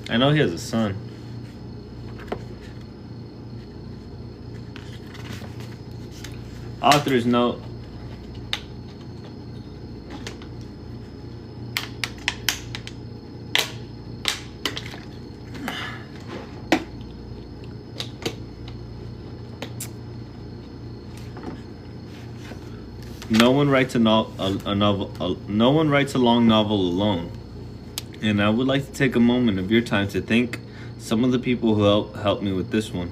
I know he has a son. Author's note. No one writes a novel. No one writes a long novel alone. And I would like to take a moment of your time to thank some of the people who helped me with this one.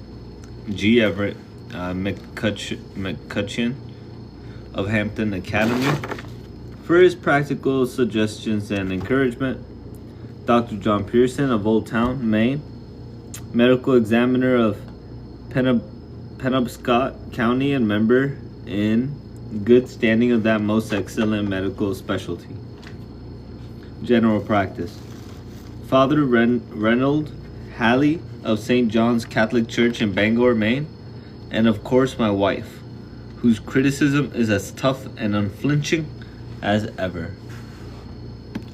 G. Everett McCutcheon of Hampton Academy for his practical suggestions and encouragement. Dr. John Pearson of Old Town, Maine, medical examiner of Penobscot County and member in good standing of that most excellent medical specialty. General practice. Father Reynold Halley of St. John's Catholic Church in Bangor, Maine, and of course my wife, whose criticism is as tough and unflinching as ever.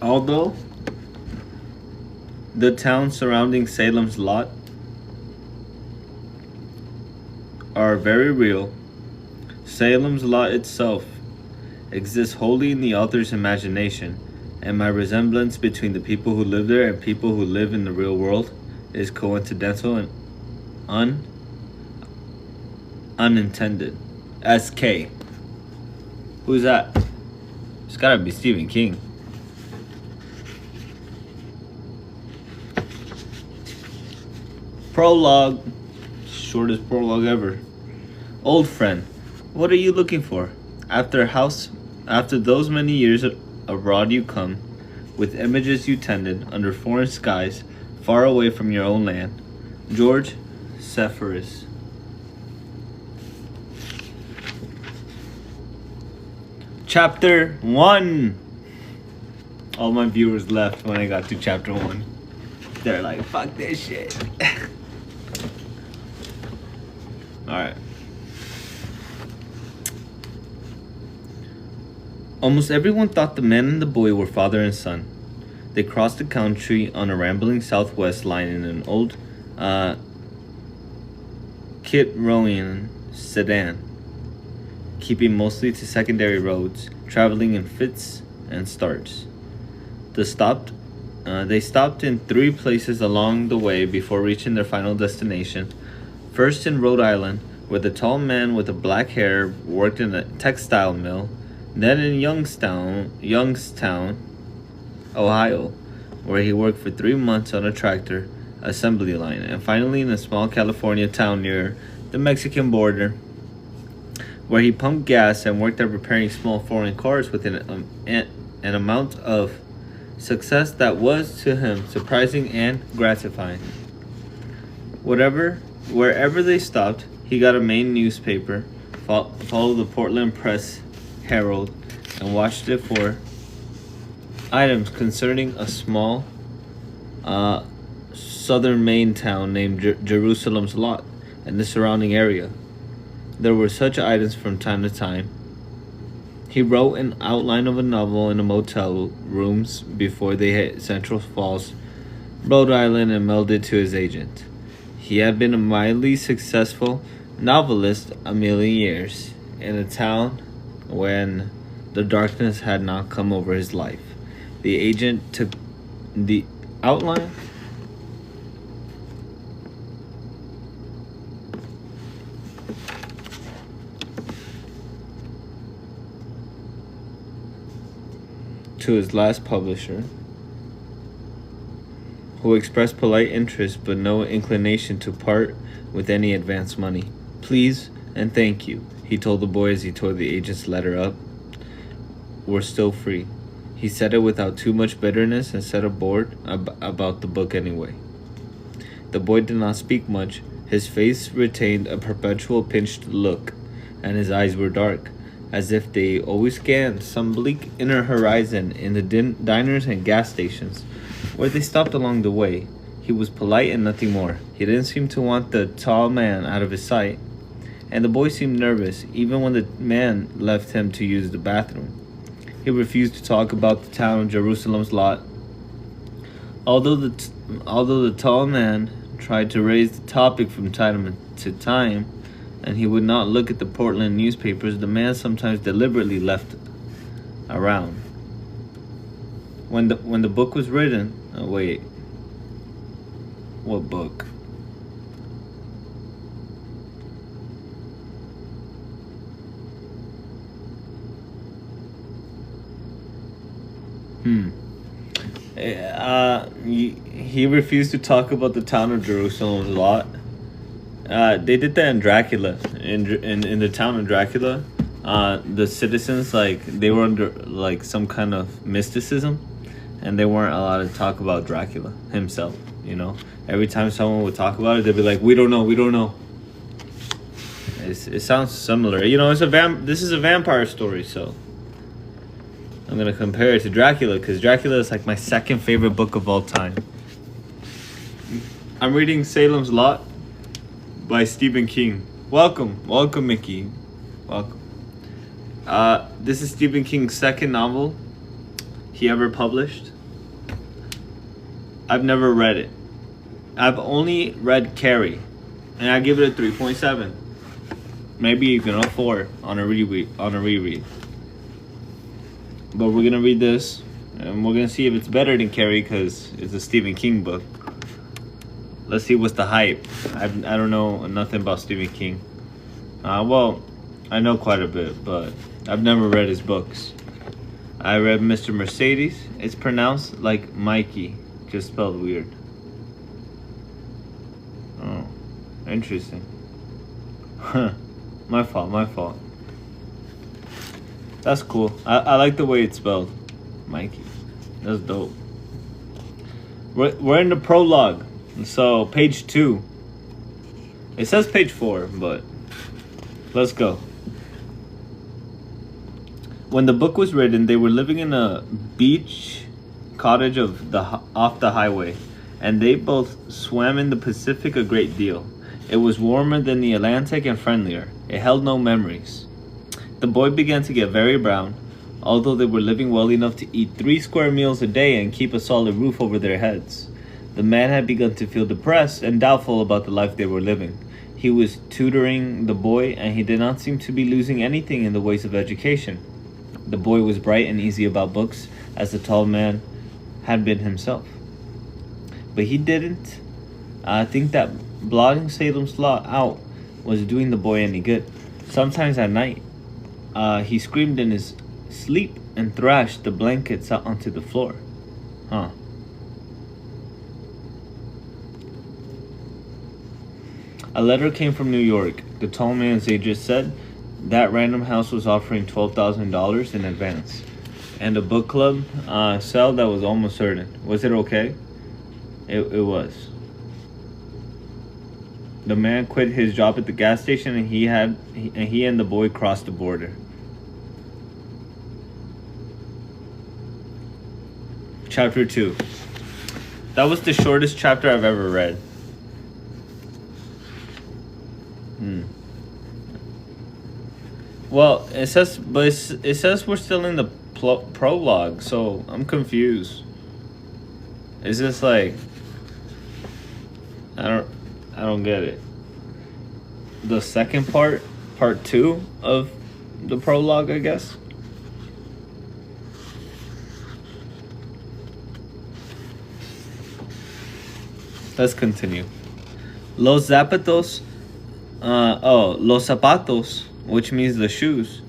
Although the town surrounding Salem's lot are very real, Salem's lot itself exists wholly in the author's imagination, and my resemblance between the people who live there and people who live in the real world is coincidental and unintended. SK. Who's that? It's gotta be Stephen King. Prologue. Shortest prologue ever. Old friend, what are you looking for? After those many years abroad you come, with images you tended under foreign skies, far away from your own land. George Sepphoris. Chapter 1. All my viewers left when I got to chapter 1. They're like, fuck this shit. Alright. Almost everyone thought the man and the boy were father and son. They crossed the country on a rambling southwest line in an old Kit-Rowan sedan, keeping mostly to secondary roads, traveling in fits and starts. They stopped in 3 places along the way before reaching their final destination. First in Rhode Island, where the tall man with the black hair worked in a textile mill. Then in Youngstown, Ohio, where he worked for 3 months on a tractor assembly line. And finally in a small California town near the Mexican border, where he pumped gas and worked at repairing small foreign cars with an amount of success that was to him surprising and gratifying. Wherever they stopped, he got a Maine newspaper, followed the Portland Press Herald, and watched it for items concerning a small southern Maine town named Jerusalem's Lot and the surrounding area. There were such items from time to time. He wrote an outline of a novel in a motel rooms before they hit Central Falls, Rhode Island, and mailed it to his agent. He had been a mildly successful novelist a million years in a town when the darkness had not come over his life. The agent took the outline to his last publisher, who expressed polite interest but no inclination to part with any advance money. Please and thank you, he told the boy as he tore the agent's letter up. We're still free. He said it without too much bitterness and said aboard about the book anyway. The boy did not speak much. His face retained a perpetual pinched look, and his eyes were dark, as if they always scanned some bleak inner horizon in the diners and gas stations where they stopped along the way. He was polite and nothing more. He didn't seem to want the tall man out of his sight, and the boy seemed nervous even when the man left him to use the bathroom. He refused to talk about the town of Jerusalem's Lot, Although although the tall man tried to raise the topic from time to time, and he would not look at the Portland newspapers, the man sometimes deliberately left around. When the book was written, wait, what book? He refused to talk about the town of Jerusalem a lot. They did that in Dracula. In the town of Dracula, the citizens, like, they were under like some kind of mysticism, and they weren't allowed to talk about Dracula himself. You know, every time someone would talk about it, they'd be like, "We don't know, we don't know." It sounds similar. You know, this is a vampire story, so I'm gonna compare it to Dracula because Dracula is like my second favorite book of all time. I'm reading Salem's Lot by Stephen King. Welcome, Mickey. Welcome. This is Stephen King's second novel he ever published. I've never read it. I've only read Carrie, and I give it a 3.7. Maybe even a 4 on a reread. But we're gonna read this, and we're gonna see if it's better than Carrie because it's a Stephen King book. Let's see what's the hype. I don't know nothing about Stephen King. Well, I know quite a bit, but I've never read his books. I read Mr. Mercedes. It's pronounced like Mikey, just spelled weird. Oh, interesting. Huh. My fault. That's cool. I like the way it's spelled. Mikey. That's dope. We're in the prologue. So, page 2. It says page 4, but let's go. When the book was written, they were living in a beach cottage off the highway, and they both swam in the Pacific a great deal. It was warmer than the Atlantic and friendlier. It held no memories. The boy began to get very brown, although they were living well enough to eat 3 square meals a day and keep a solid roof over their heads. The man had begun to feel depressed and doubtful about the life they were living. He was tutoring the boy, and he did not seem to be losing anything in the ways of education. The boy was bright and easy about books, as the tall man had been himself. But he didn't think that blotting Salem's Lot out was doing the boy any good. Sometimes at night, he screamed in his sleep and thrashed the blankets out onto the floor. A letter came from New York. The tall man's agent said that Random House was offering $12,000 in advance, and a book club sale that was almost certain. Was it okay? It was. The man quit his job at the gas station, and he and the boy crossed the border. Chapter 2. That was the shortest chapter I've ever read. Well, it says we're still in the prologue, so I'm confused. Is this like, I don't get it. The second part 2 of the prologue, I guess. Let's continue. Los zapatos, los zapatos, which means the shoes,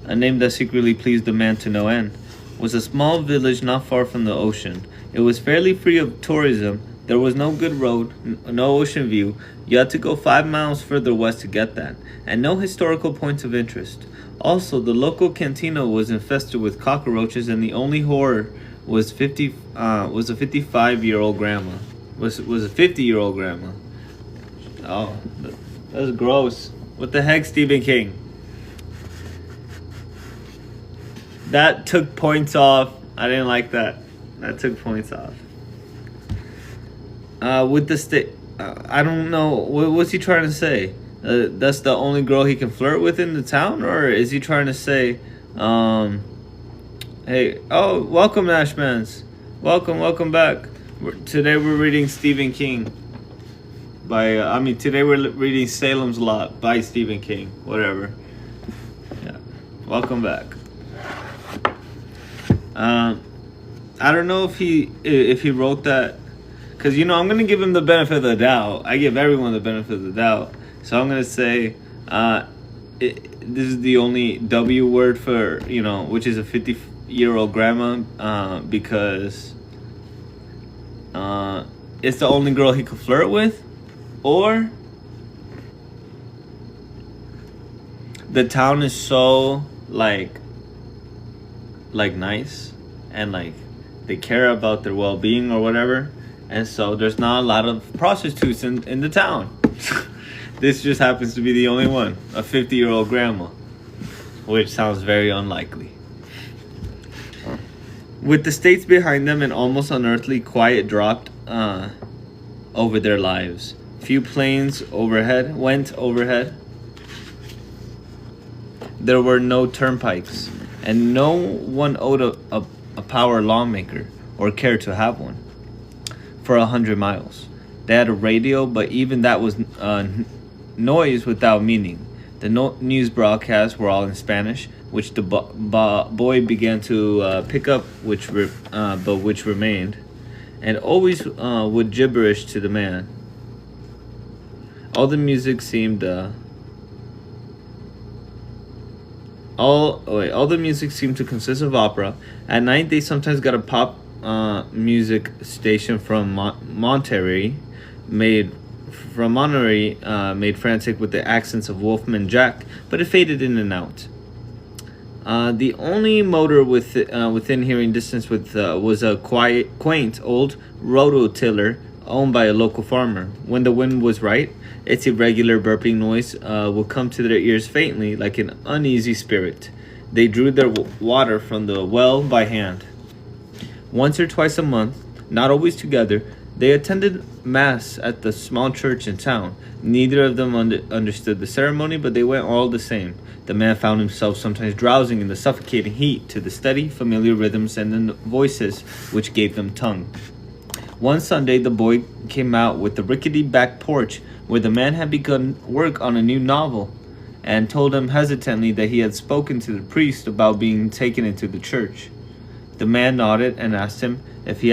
a name that secretly pleased the man to no end, was a small village not far from the ocean. It was fairly free of tourism. There was no good road, no ocean view. You had to go 5 miles further west to get that, and no historical points of interest. Also, the local cantina was infested with cockroaches, and the only horror was a 55-year-old grandma. Was a 50-year-old grandma. Oh, that's gross. What the heck, Stephen King? That took points off. I didn't like that. That took points off. With the I don't know. What's he trying to say? That's the only girl he can flirt with in the town? Or is he trying to say, hey, oh, welcome, Ashmans. Welcome back. Today we're reading Stephen King by, today we're reading Salem's Lot by Stephen King. Whatever. Yeah. Welcome back. I don't know if he wrote that, because I'm gonna give him the benefit of the doubt. I give everyone the benefit of the doubt, so I'm gonna say this is the only W word for which is a 50-year-old grandma, because it's the only girl he could flirt with, or the town is so like nice and they care about their well-being or whatever, and so there's not a lot of prostitutes in the town. This just happens to be the only one, a 50-year-old grandma, which sounds very unlikely. With the states behind them, an almost unearthly quiet dropped over their lives. Few planes went overhead. There were no turnpikes, and no one owed a power lawmaker or cared to have one. For 100 miles, they had a radio, but even that was noise without meaning. The news broadcasts were all in Spanish, which the boy began to pick up, which remained, and always would gibberish to the man. All the music seemed all the music seemed to consist of opera. At night, they sometimes got a pop music station from Monterey, made frantic with the accents of Wolfman Jack, but it faded in and out. The only motor within hearing distance was a quaint old rototiller owned by a local farmer. When the wind was right, its irregular burping noise would come to their ears faintly, like an uneasy spirit. They drew their water from the well by hand. Once or twice a month, not always together, they attended mass at the small church in town. Neither of them understood the ceremony, but they went all the same. The man found himself sometimes drowsing in the suffocating heat to the steady, familiar rhythms and the voices which gave them tongue. One Sunday, the boy came out with the rickety back porch where the man had begun work on a new novel, and told him hesitantly that he had spoken to the priest about being taken into the church. The man nodded and asked him if he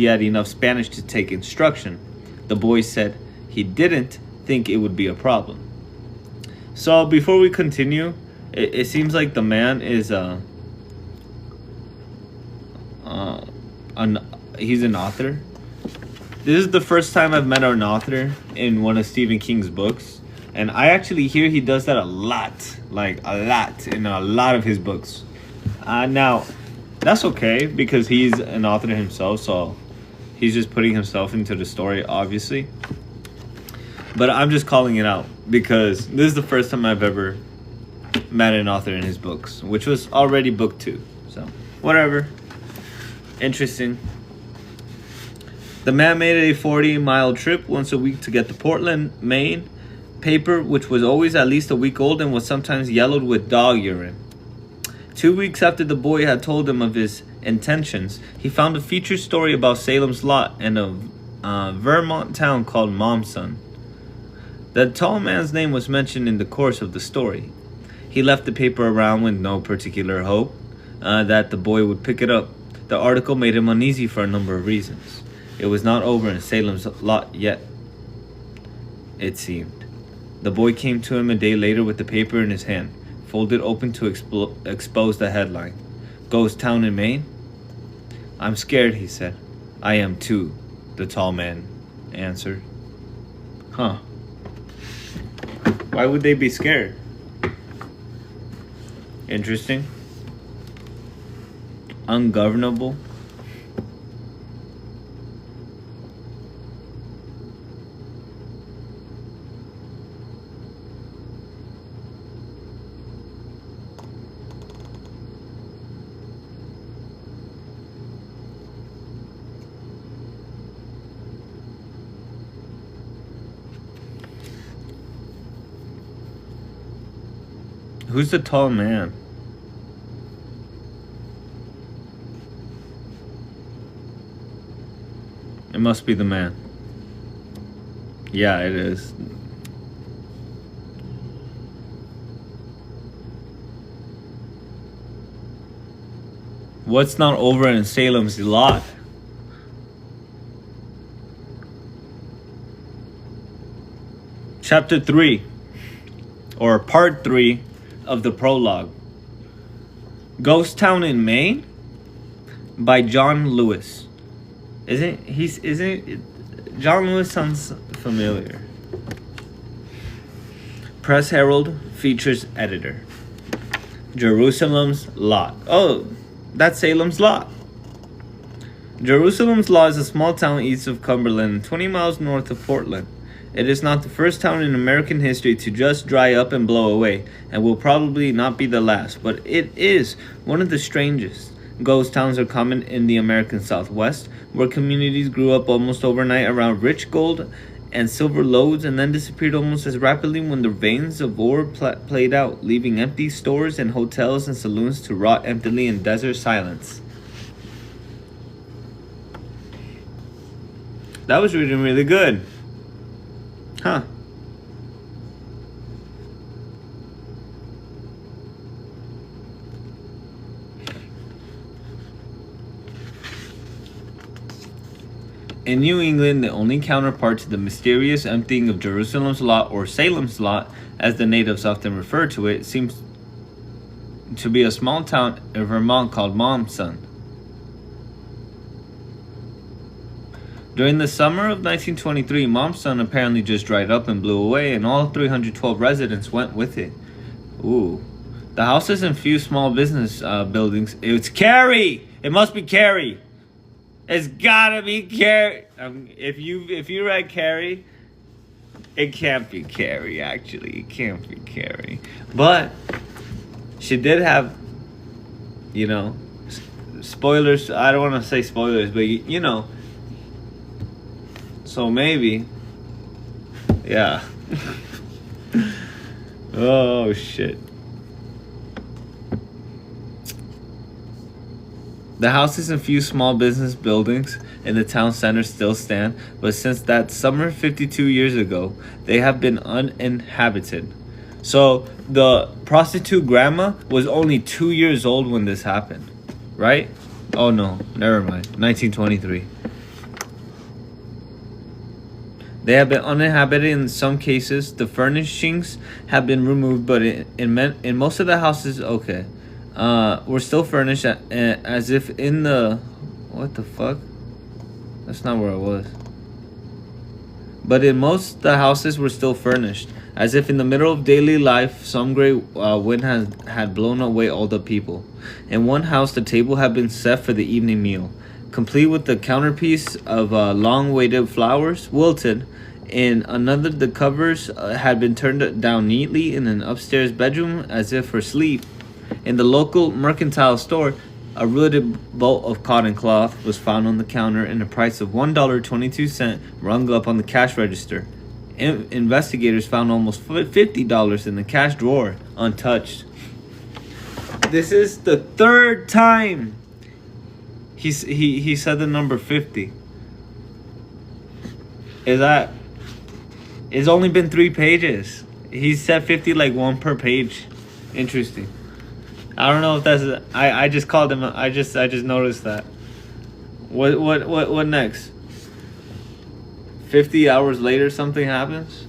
had enough Spanish to take instruction. The boy said he didn't think it would be a problem. So before we continue, it seems like the man is he's an author. This is the first time I've met an author in one of Stephen King's books, and I actually hear he does that a lot in a lot of his books. Now, that's okay because he's an author himself, so he's just putting himself into the story, obviously. But I'm just calling it out because this is the first time I've ever met an author in his books, which was already book 2. So, whatever. Interesting. The man made a 40-mile trip once a week to get the Portland, Maine paper, which was always at least a week old and was sometimes yellowed with dog urine. 2 weeks after the boy had told him of his intentions, he found a featured story about Salem's Lot and a Vermont town called Momson. The tall man's name was mentioned in the course of the story. He left the paper around with no particular hope that the boy would pick it up. The article made him uneasy for a number of reasons. It was not over in Salem's Lot yet, it seemed. The boy came to him a day later with the paper in his hand, folded open to expose the headline. Ghost town in Maine? I'm scared, he said. I am too, the tall man answered. Huh. Why would they be scared? Interesting. Ungovernable. Who's the tall man? It must be the man. Yeah, it is. What's not over in Salem's lot? Chapter 3, or Part 3 of the prologue. Ghost Town in Maine by John Lewis. John Lewis sounds familiar. Press Herald features editor. Jerusalem's Lot. Oh, that's Salem's Lot. Jerusalem's Lot is a small town east of Cumberland, 20 miles north of Portland. It is not the first town in American history to just dry up and blow away, and will probably not be the last, but it is one of the strangest. Ghost towns are common in the American Southwest, where communities grew up almost overnight around rich gold and silver lodes and then disappeared almost as rapidly when the veins of ore played out, leaving empty stores and hotels and saloons to rot emptily in desert silence. That was reading really good. Huh. In New England, the only counterpart to the mysterious emptying of Jerusalem's Lot, or Salem's Lot, as the natives often refer to it, seems to be a small town in Vermont called Momson. During the summer of 1923, Momson apparently just dried up and blew away, and all 312 residents went with it. Ooh. The houses and few small business buildings. It's Carrie! It must be Carrie! It's gotta be Carrie! If you read Carrie, it can't be Carrie, actually. It can't be Carrie. But she did have, spoilers. I don't want to say spoilers, but so maybe, yeah. Oh shit. The houses and few small business buildings in the town center still stand, but since that summer 52 years ago, they have been uninhabited. So the prostitute grandma was only 2 years old when this happened, right? Oh no, never mind. 1923. They have been uninhabited in some cases. The furnishings have been removed, but in most of the houses, were still furnished as if in the... What the fuck? That's not where I was. But in most, the houses were still furnished, as if in the middle of daily life, some great wind had blown away all the people. In one house, the table had been set for the evening meal, complete with the counterpiece of long-awaited flowers, wilted. In another, the covers had been turned down neatly in an upstairs bedroom as if for sleep. In the local mercantile store, a rooted bolt of cotton cloth was found on the counter and a price of $1.22 rung up on the cash register. Investigators found almost $50 in the cash drawer, untouched. This is the third time he said the number 50. It's only been 3 pages. He said 50 like one per page. Interesting. I don't know if that's... I just called him... I just noticed that. What next? 50 hours later something happens?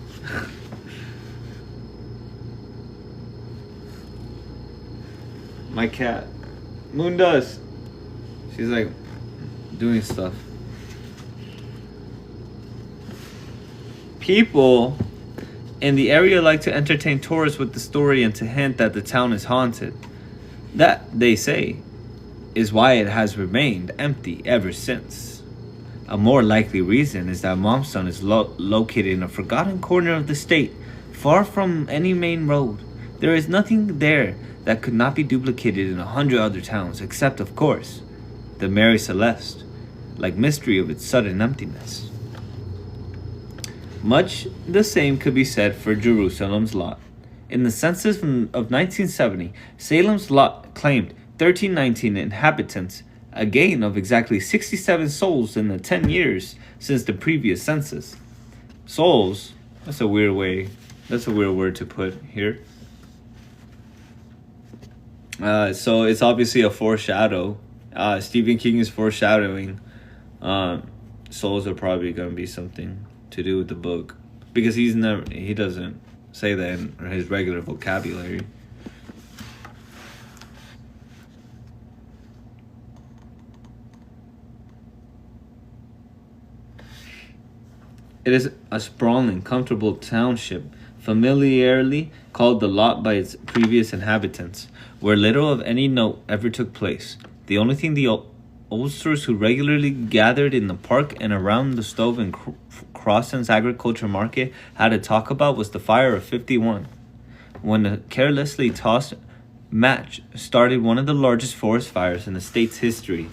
My cat. Moon does. She's like doing stuff. People in the area like to entertain tourists with the story and to hint that the town is haunted. That, they say, is why it has remained empty ever since. A more likely reason is that Momson is located in a forgotten corner of the state, far from any main road. There is nothing there that could not be duplicated in 100 other towns, except, of course, the Mary Celeste, like mystery of its sudden emptiness. Much the same could be said for Jerusalem's Lot. In the census of 1970, Salem's Lot claimed 1319 inhabitants, a gain of exactly 67 souls in the 10 years since the previous census. Souls, that's a weird word to put here. So it's obviously a foreshadow. Stephen King is foreshadowing souls are probably going to be something to do with the book, because he doesn't say that in his regular vocabulary. It is a sprawling, comfortable township, familiarly called the Lot by its previous inhabitants, where little of any note ever took place. The only thing the oldsters who regularly gathered in the park and around the stove in Crossen's agriculture market had to talk about was the fire of 51, when a carelessly tossed match started one of the largest forest fires in the state's history.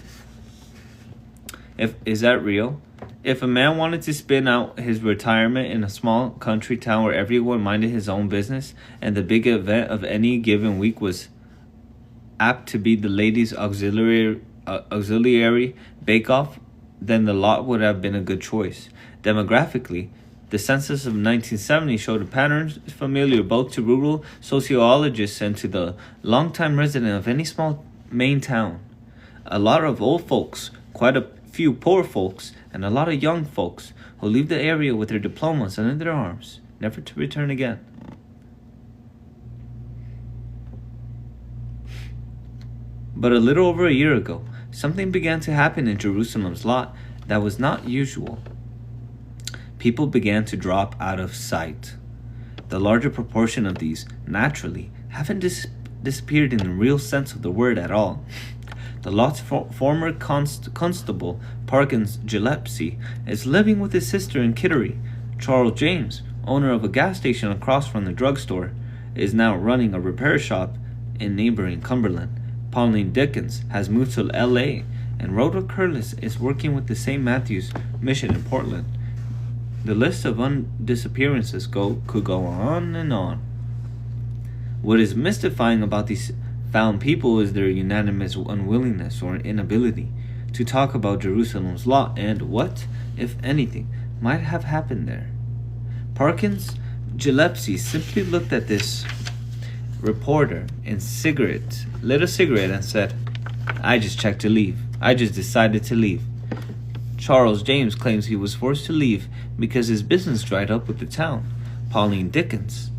Is that real? If a man wanted to spin out his retirement in a small country town where everyone minded his own business, and the big event of any given week was apt to be the ladies' auxiliary bake-off, then the Lot would have been a good choice. Demographically, the census of 1970 showed a pattern familiar both to rural sociologists and to the longtime resident of any small Maine town. A lot of old folks, quite a few poor folks, and a lot of young folks who leave the area with their diplomas under their arms, never to return again. But a little over a year ago, something began to happen in Jerusalem's Lot that was not usual. People began to drop out of sight. The larger proportion of these, naturally, haven't disappeared in the real sense of the word at all. The Lot's former constable, Parkins Gillespie, is living with his sister in Kittery. Charles James, owner of a gas station across from the drugstore, is now running a repair shop in neighboring Cumberland. Pauline Dickens has moved to L.A., and Rhoda Curtis is working with the St. Matthew's Mission in Portland. The list of disappearances could go on and on. What is mystifying about these found people is their unanimous unwillingness or inability to talk about Jerusalem's Lot and what, if anything, might have happened there. Parkins Gillespie simply looked at this reporter and lit a cigarette and said, "I just checked to leave. I just decided to leave." Charles James claims he was forced to leave because his business dried up with the town. Pauline Dickens,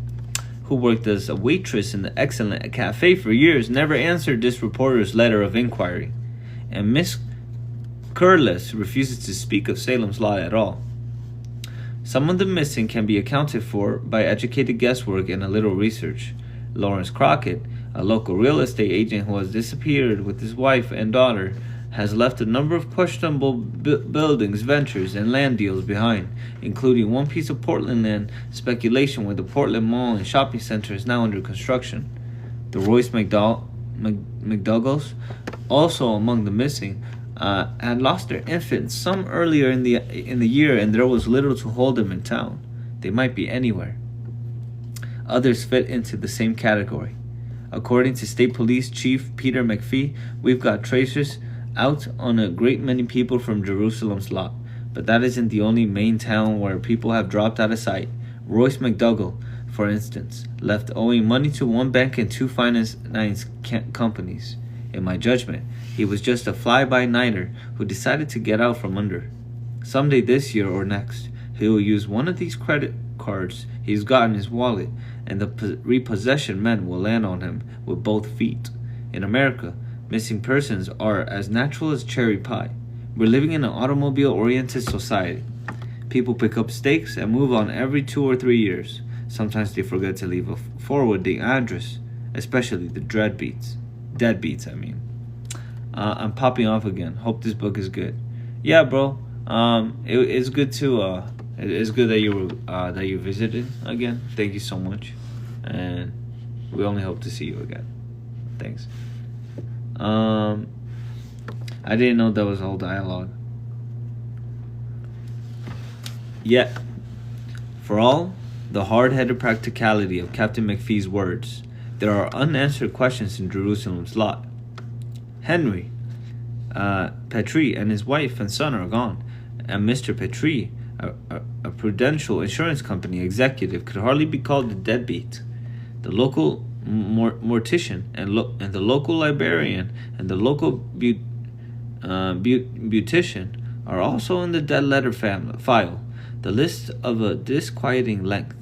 who worked as a waitress in the excellent cafe for years, never answered this reporter's letter of inquiry. And Miss Curtis refuses to speak of Salem's Lot at all. Some of the missing can be accounted for by educated guesswork and a little research. Lawrence Crockett, a local real estate agent who has disappeared with his wife and daughter, has left a number of questionable buildings, ventures, and land deals behind, including one piece of Portland land speculation where the Portland Mall and Shopping Center is now under construction. The Royce McDougals, also among the missing, had lost their infant some earlier in the year, and there was little to hold them in town. They might be anywhere. Others fit into the same category. According to State Police Chief Peter McPhee, we've got tracers out on a great many people from Jerusalem's Lot, but that isn't the only main town where people have dropped out of sight. Royce McDougall, for instance, left owing money to one bank and two finance companies. In my judgment, he was just a fly-by-nighter who decided to get out from under. Someday this year or next, he will use one of these credit cards he's got in his wallet, and the repossession men will land on him with both feet. In America, missing persons are as natural as cherry pie. We're living in an automobile-oriented society. People pick up stakes and move on every 2 or 3 years. Sometimes they forget to leave a forwarding address, especially the deadbeats. I'm popping off again. Hope this book is good. Yeah, bro. It's good to it's good that you visited again. Thank you so much, and we only hope to see you again. Thanks. I didn't know that was all dialogue. Yet, for all the hard-headed practicality of Captain McPhee's words, there are unanswered questions in Jerusalem's Lot. Henry, Petrie and his wife and son are gone, and Mr. Petrie, a Prudential Insurance Company executive, could hardly be called a deadbeat. The local mortician and the local librarian and the local beautician are also in the dead letter file, the list of a disquieting length.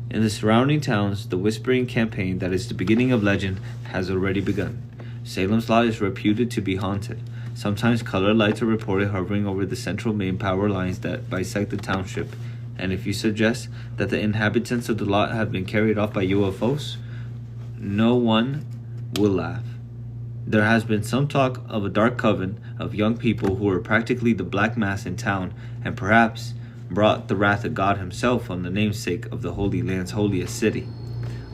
In the surrounding towns, the whispering campaign that is the beginning of legend has already begun. Salem's Lot is reputed to be haunted. Sometimes colored lights are reported hovering over the central main power lines that bisect the township, and if you suggest that the inhabitants of the lot have been carried off by UFOs, no one will laugh. There has been some talk of a dark coven of young people who are practically the black mass in town, and perhaps brought the wrath of God himself on the namesake of the Holy Land's holiest city.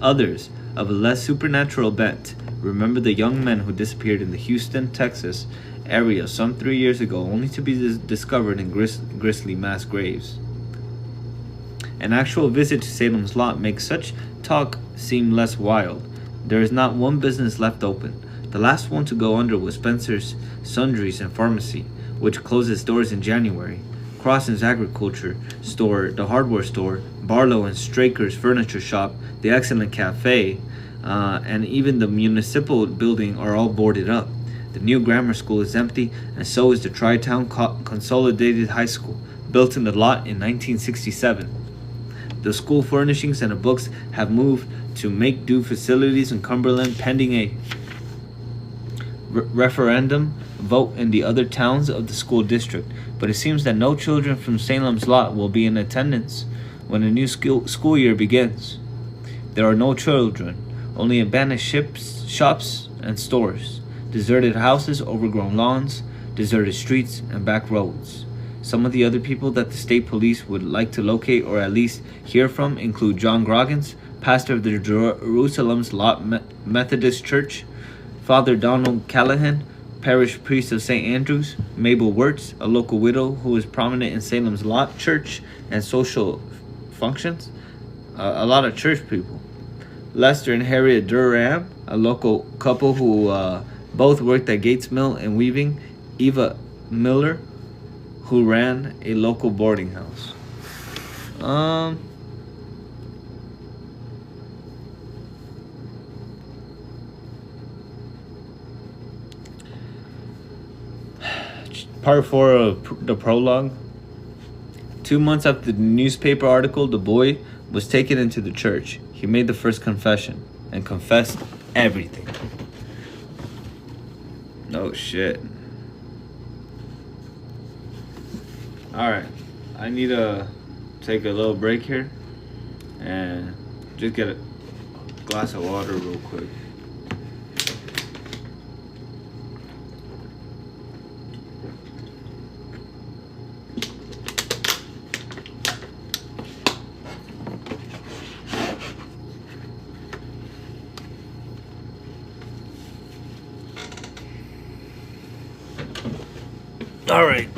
Others, of a less supernatural bent, remember the young men who disappeared in the Houston, Texas area some 3 years ago, only to be discovered in grisly mass graves. An actual visit to Salem's Lot makes such talk seem less wild. There is not one business left open. The last one to go under was Spencer's Sundries and Pharmacy, which closed its doors in January. Crossan's Agriculture Store, the hardware store, Barlow and Straker's Furniture Shop, the Excellent Cafe, and even the municipal building are all boarded up. The new grammar school is empty, and so is the Tri-Town Consolidated High School, built in the lot in 1967. The school furnishings and the books have moved to make-do facilities in Cumberland pending a referendum vote in the other towns of the school district, but it seems that no children from Salem's Lot will be in attendance when the new school year begins. There are no children, only abandoned shops and stores, deserted houses, overgrown lawns, deserted streets, and back roads. Some of the other people that the state police would like to locate or at least hear from include John Groggins, pastor of the Jerusalem's Lot Methodist Church, Father Donald Callahan, parish priest of St. Andrews, Mabel Wirtz, a local widow who is prominent in Salem's Lot church and social functions, a lot of church people, Lester and Harriet Durham, a local couple who both worked at Gates Mill and Weaving, Eva Miller, who ran a local boarding house. Part 4 of the prologue. 2 months after the newspaper article, the boy was taken into the church. He made the first confession and confessed everything. Oh shit. Alright, I need to take a little break here and just get a glass of water real quick. All right.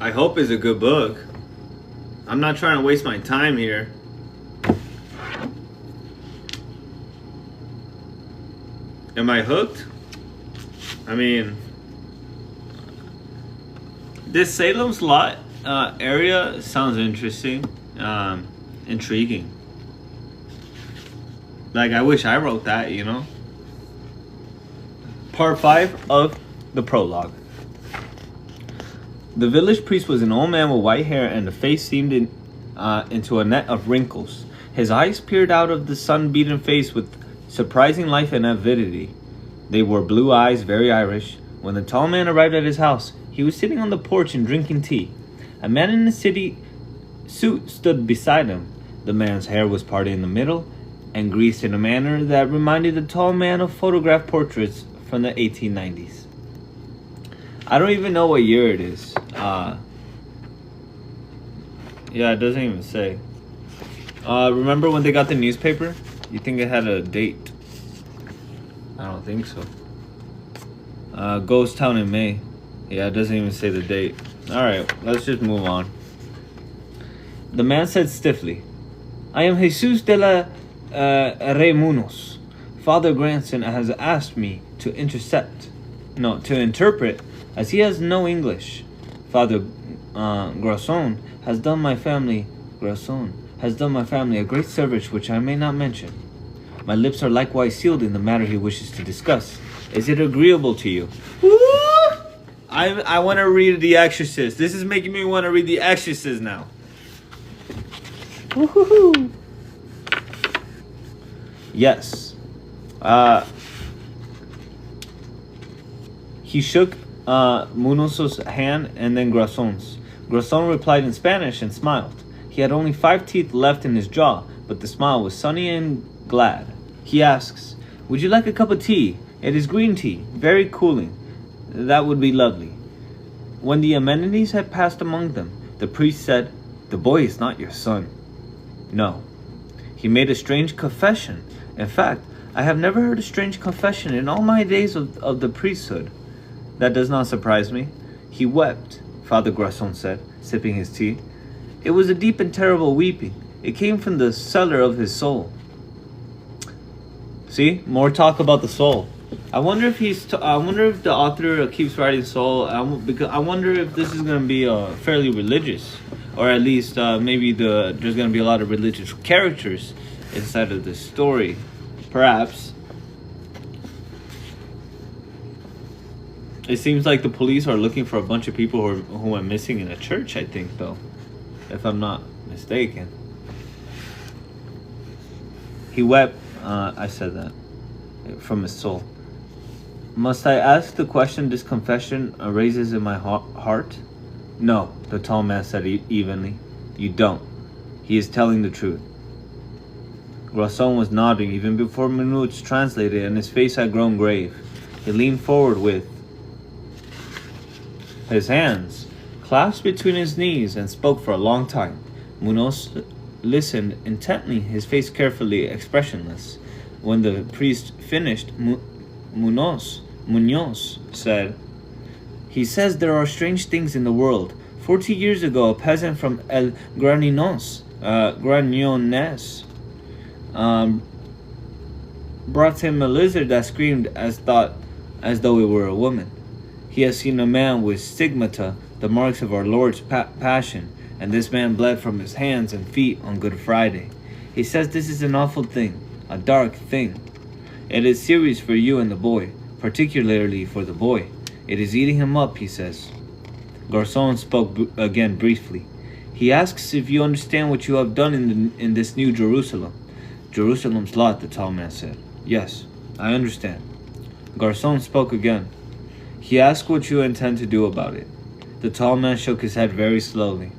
I hope it's a good book. I'm not trying to waste my time here. Am I hooked? I mean, this Salem's Lot area sounds interesting, intriguing. Like, I wish I wrote that, you know? Part 5 of the prologue. The village priest was an old man with white hair, and the face seemed into a net of wrinkles. His eyes peered out of the sun-beaten face with surprising life and avidity. They were blue eyes, very Irish. When the tall man arrived at his house, he was sitting on the porch and drinking tea. A man in a city suit stood beside him. The man's hair was parted in the middle and greased in a manner that reminded the tall man of photograph portraits from the 1890s. I don't even know what year it is. Yeah, it doesn't even say. Remember when they got the newspaper? You think it had a date? I don't think so. Ghost Town in May. Yeah, it doesn't even say the date. Alright, let's just move on. The man said stiffly, I am Jesus de la Remunos. Father Granson has asked me to interpret, as he has no English. Father Grasson has done my family a great service which I may not mention. My lips are likewise sealed in the matter he wishes to discuss. Is it agreeable to you? Woo! I want to read The Exorcist. This is making me want to read The Exorcist now. Woohoo! Yes. He shook Munos's hand and then Grasson's. Grasson replied in Spanish and smiled. He had only 5 teeth left in his jaw, but the smile was sunny and glad. He asks, would you like a cup of tea? It is green tea, very cooling. That would be lovely. When the amenities had passed among them, the priest said, the boy is not your son. No. He made a strange confession. In fact, I have never heard a strange confession in all my days of the priesthood. That does not surprise me. He wept, Father Grasson said, sipping his tea. It was a deep and terrible weeping. It came from the cellar of his soul. See, more talk about the soul. I wonder if I wonder if the author keeps writing soul. Because I wonder if this is going to be fairly religious, or at least maybe there's going to be a lot of religious characters inside of this story, perhaps. It seems like the police are looking for a bunch of people who went missing in a church, I think, though, if I'm not mistaken. He wept, I said that, from his soul. Must I ask the question this confession raises in my heart? No, the tall man said evenly. You don't. He is telling the truth. Grasson was nodding even before Munoz translated, and his face had grown grave. He leaned forward with his hands clasped between his knees and spoke for a long time. Munoz listened intently, his face carefully expressionless. When the priest finished, Munoz said, he says there are strange things in the world. 40 years ago, a peasant from El Granones brought him a lizard that screamed as though it were a woman. He has seen a man with stigmata, the marks of our Lord's passion, and this man bled from his hands and feet on Good Friday. He says this is an awful thing, a dark thing. It is serious for you and the boy, particularly for the boy. It is eating him up, he says. Garçon spoke again briefly. He asks if you understand what you have done in this new Jerusalem. Jerusalem's lot, the tall man said. Yes, I understand. Garçon spoke again. He asked what you intend to do about it. The tall man shook his head very slowly.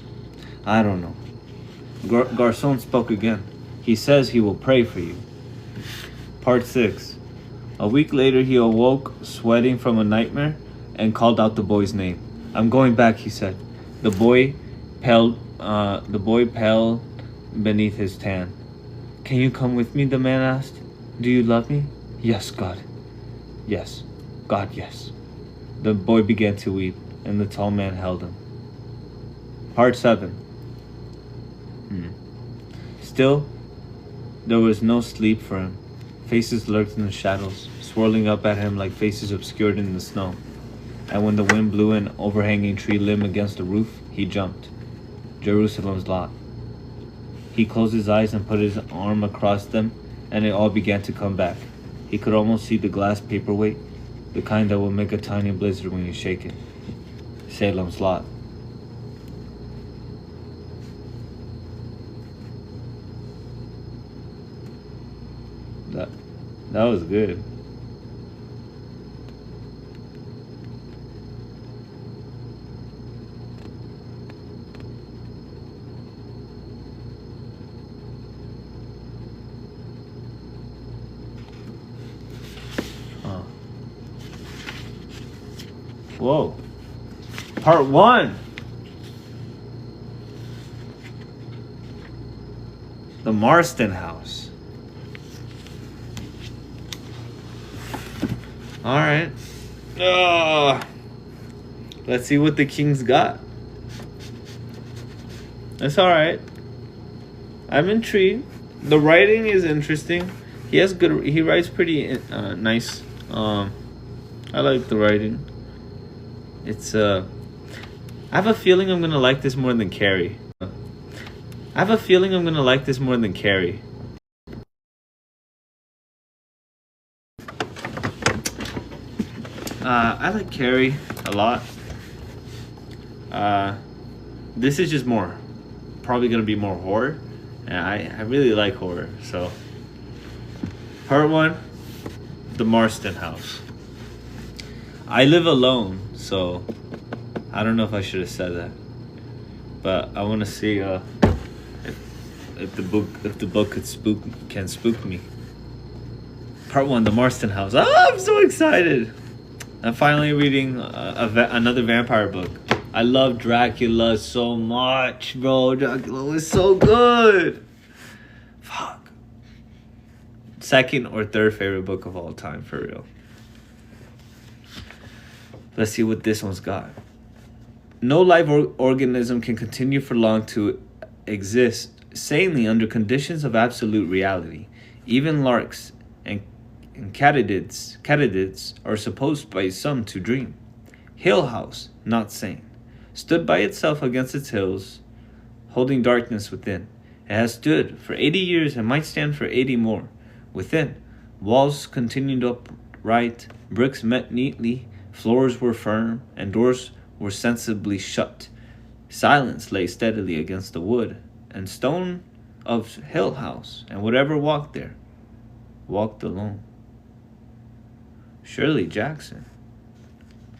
I don't know. Garçon spoke again. He says he will pray for you. Part 6. A week later, he awoke, sweating from a nightmare, and called out the boy's name. I'm going back, he said. The boy paled beneath his tan. Can you come with me, the man asked. Do you love me? Yes, God. Yes. God, yes. The boy began to weep, and the tall man held him. Part 7. Still, there was no sleep for him. Faces lurked in the shadows, swirling up at him like faces obscured in the snow. And when the wind blew an overhanging tree limb against the roof, he jumped. Jerusalem's lot. He closed his eyes and put his arm across them, and it all began to come back. He could almost see the glass paperweight, the kind that will make a tiny blizzard when you shake it. Salem's lot. That was good. Whoa. Part 1. The Marston House. Alright. Let's see what the king's got. That's alright. I'm intrigued. The writing is interesting. He has good. He writes pretty nice. I like the writing. It's I have a feeling I'm gonna like this more than Carrie. I have a feeling I'm gonna like this more than Carrie. I like Carrie a lot. This is just more, probably gonna be more horror, and I really like horror. So, part 1, the Marston house. I live alone, so I don't know if I should have said that, but I want to see if the book can spook me. Part 1, the Marston house. Oh, I'm so excited! I'm finally reading another vampire book. I love Dracula so much, bro. Dracula was so good. Fuck. Second or third favorite book of all time, for real. Let's see what this one's got. No live organism can continue for long to exist sanely under conditions of absolute reality. Even larks and katydids are supposed by some to dream. Hill House, not sane, stood by itself against its hills, holding darkness within. It has stood for 80 years and might stand for 80 more. Within, walls continued upright, bricks met neatly, floors were firm, and doors were sensibly shut. Silence lay steadily against the wood and stone of Hill House, and whatever walked there, walked alone. Shirley Jackson.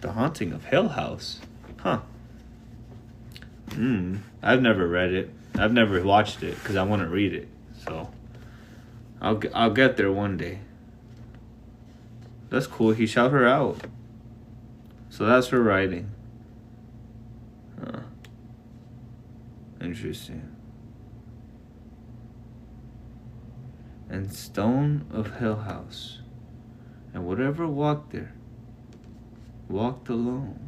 The Haunting of Hill House. Huh. I've never read it. I've never watched it because I want to read it. So I'll get there one day. That's cool. He shouted her out. So that's her writing. Huh. Interesting. And stone of Hill House. And whatever walked there, walked alone.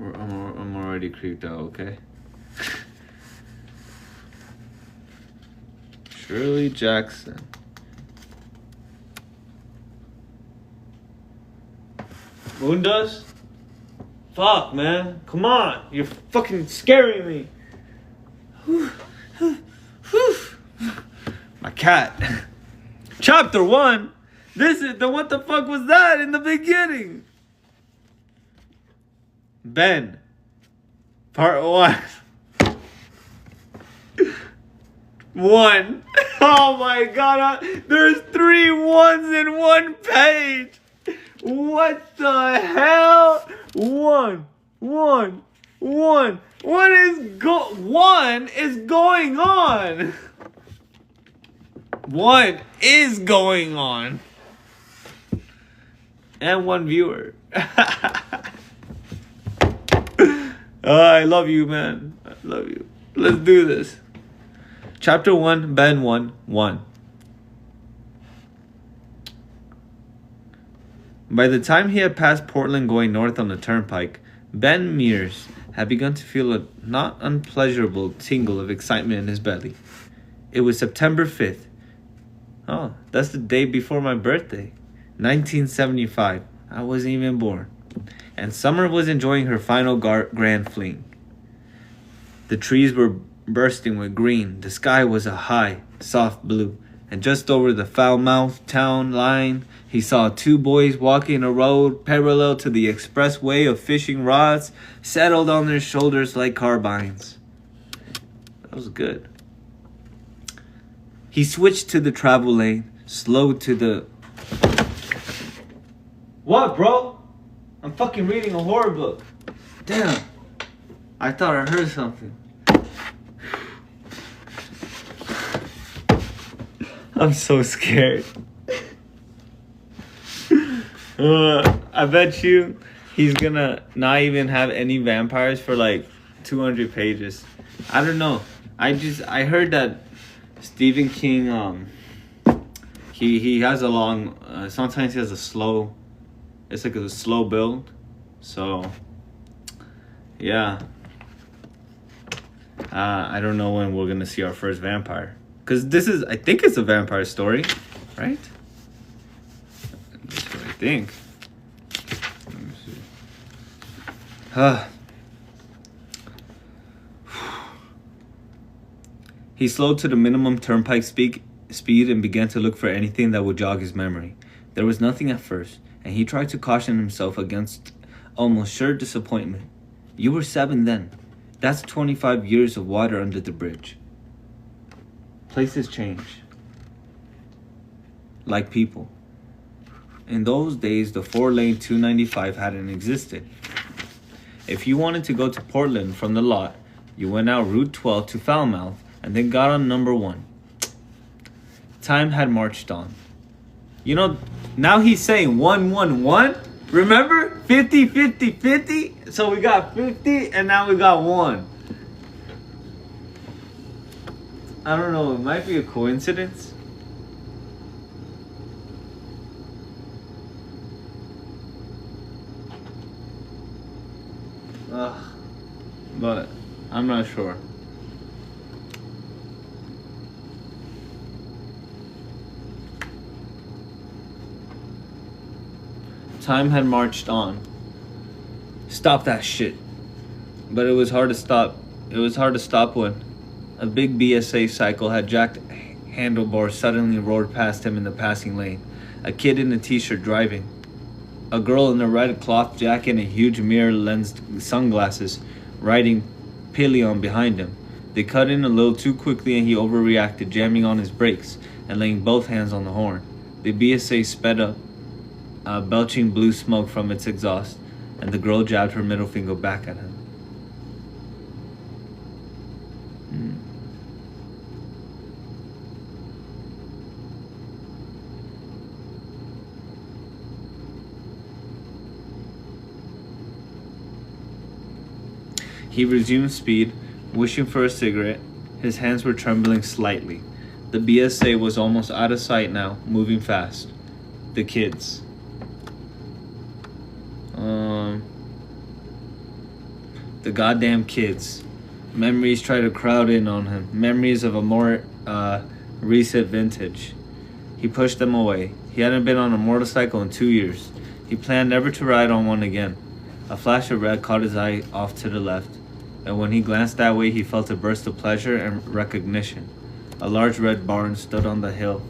I'm already creeped out, okay? Shirley Jackson. Moondust? Fuck, man. Come on. You're fucking scaring me. My cat. Chapter 1. This is the what the fuck was that in the beginning? Ben. Part 1. 1. Oh my god. There's 3 ones in one page. What the hell? 1. What is one is going on? What is going on? And 1 viewer. I love you, man. I love you. Let's do this. Chapter 1, Ben 1. By the time he had passed Portland going north on the turnpike, Ben Mears had begun to feel a not unpleasurable tingle of excitement in his belly. It was September 5th. Oh, that's the day before my birthday. 1975. I wasn't even born. And summer was enjoying her final grand fling. The trees were bursting with green. The sky was a high, soft blue. And just over the foul-mouthed town line, he saw 2 boys walking a road parallel to the expressway of fishing rods settled on their shoulders like carbines. That was good. He switched to the travel lane, slowed to the... What, bro? I'm fucking reading a horror book. Damn. I thought I heard something. I'm so scared. I bet you he's gonna not even have any vampires for like 200 pages. I don't know. I heard that Stephen King, he has a long, sometimes he has a slow, it's like a slow build. So, yeah. I don't know when we're gonna see our first vampire. Because I think it's a vampire story, right? That's what I think. Let me see. He slowed to the minimum turnpike speed and began to look for anything that would jog his memory. There was nothing at first, and he tried to caution himself against almost sure disappointment. You were 7 then. That's 25 years of water under the bridge. Places change. Like people. In those days, the 4-lane 295 hadn't existed. If you wanted to go to Portland from the lot, you went out Route 12 to Falmouth and then got on number 1. Time had marched on. You know, now he's saying 111. Remember? 50, 50, 50. So we got 50 and now we got 1. I don't know. It might be a coincidence. But I'm not sure. Time had marched on. Stop that shit. But it was hard to stop. It was hard to stop when a big BSA cycle had jacked handlebars suddenly roared past him in the passing lane. A kid in a t-shirt driving. A girl in a red cloth jacket and huge mirror-lensed sunglasses riding pillion behind him. They cut in a little too quickly and he overreacted, jamming on his brakes and laying both hands on the horn. The BSA sped up, belching blue smoke from its exhaust, and the girl jabbed her middle finger back at him. He resumed speed, wishing for a cigarette. His hands were trembling slightly. The BSA was almost out of sight now, moving fast. The kids. The goddamn kids. Memories try to crowd in on him. Memories of a more recent vintage. He pushed them away. He hadn't been on a motorcycle in 2 years. He planned never to ride on one again. A flash of red caught his eye off to the left, and when he glanced that way, he felt a burst of pleasure and recognition. A large red barn stood on the hill,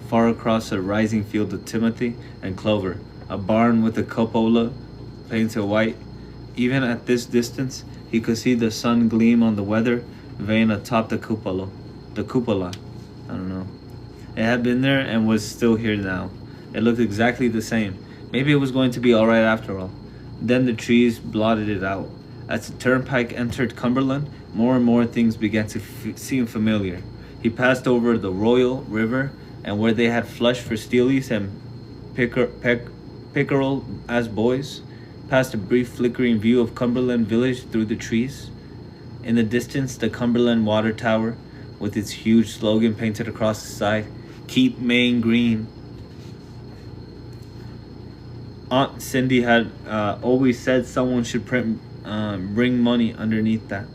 far across a rising field of timothy and clover. A barn with a cupola painted white. Even at this distance, he could see the sun gleam on the weather vane atop the cupola. I don't know. It had been there and was still here now. It looked exactly the same. Maybe it was going to be alright after all. Then the trees blotted it out. As the turnpike entered Cumberland, more and more things began to seem familiar. He passed over the Royal River, and where they had flushed for steelies and pickerel as boys, past a brief flickering view of Cumberland Village through the trees. In the distance, the Cumberland Water Tower, with its huge slogan painted across the side, "Keep Maine Green." Aunt Cindy had always said someone should bring money underneath that.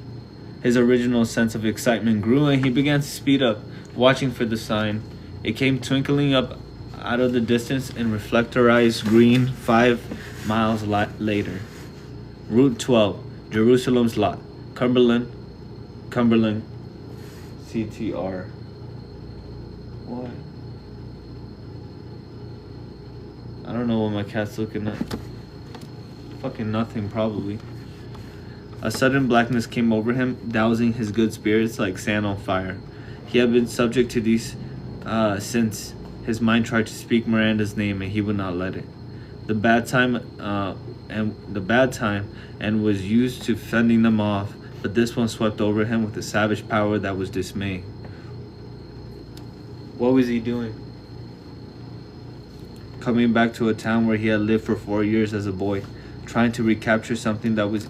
His original sense of excitement grew and he began to speed up, watching for the sign. It came twinkling up out of the distance in reflectorized green 5 miles later. Route 12, Jerusalem's Lot, Cumberland, CTR. What? I don't know what my cat's looking at. Fucking nothing, probably. A sudden blackness came over him, dousing his good spirits like sand on fire. He had been subject to these since his mind tried to speak Miranda's name and he would not let it. The bad time and was used to fending them off, but this one swept over him with a savage power that was dismay. What was he doing? Coming back to a town where he had lived for 4 years as a boy, trying to recapture something that was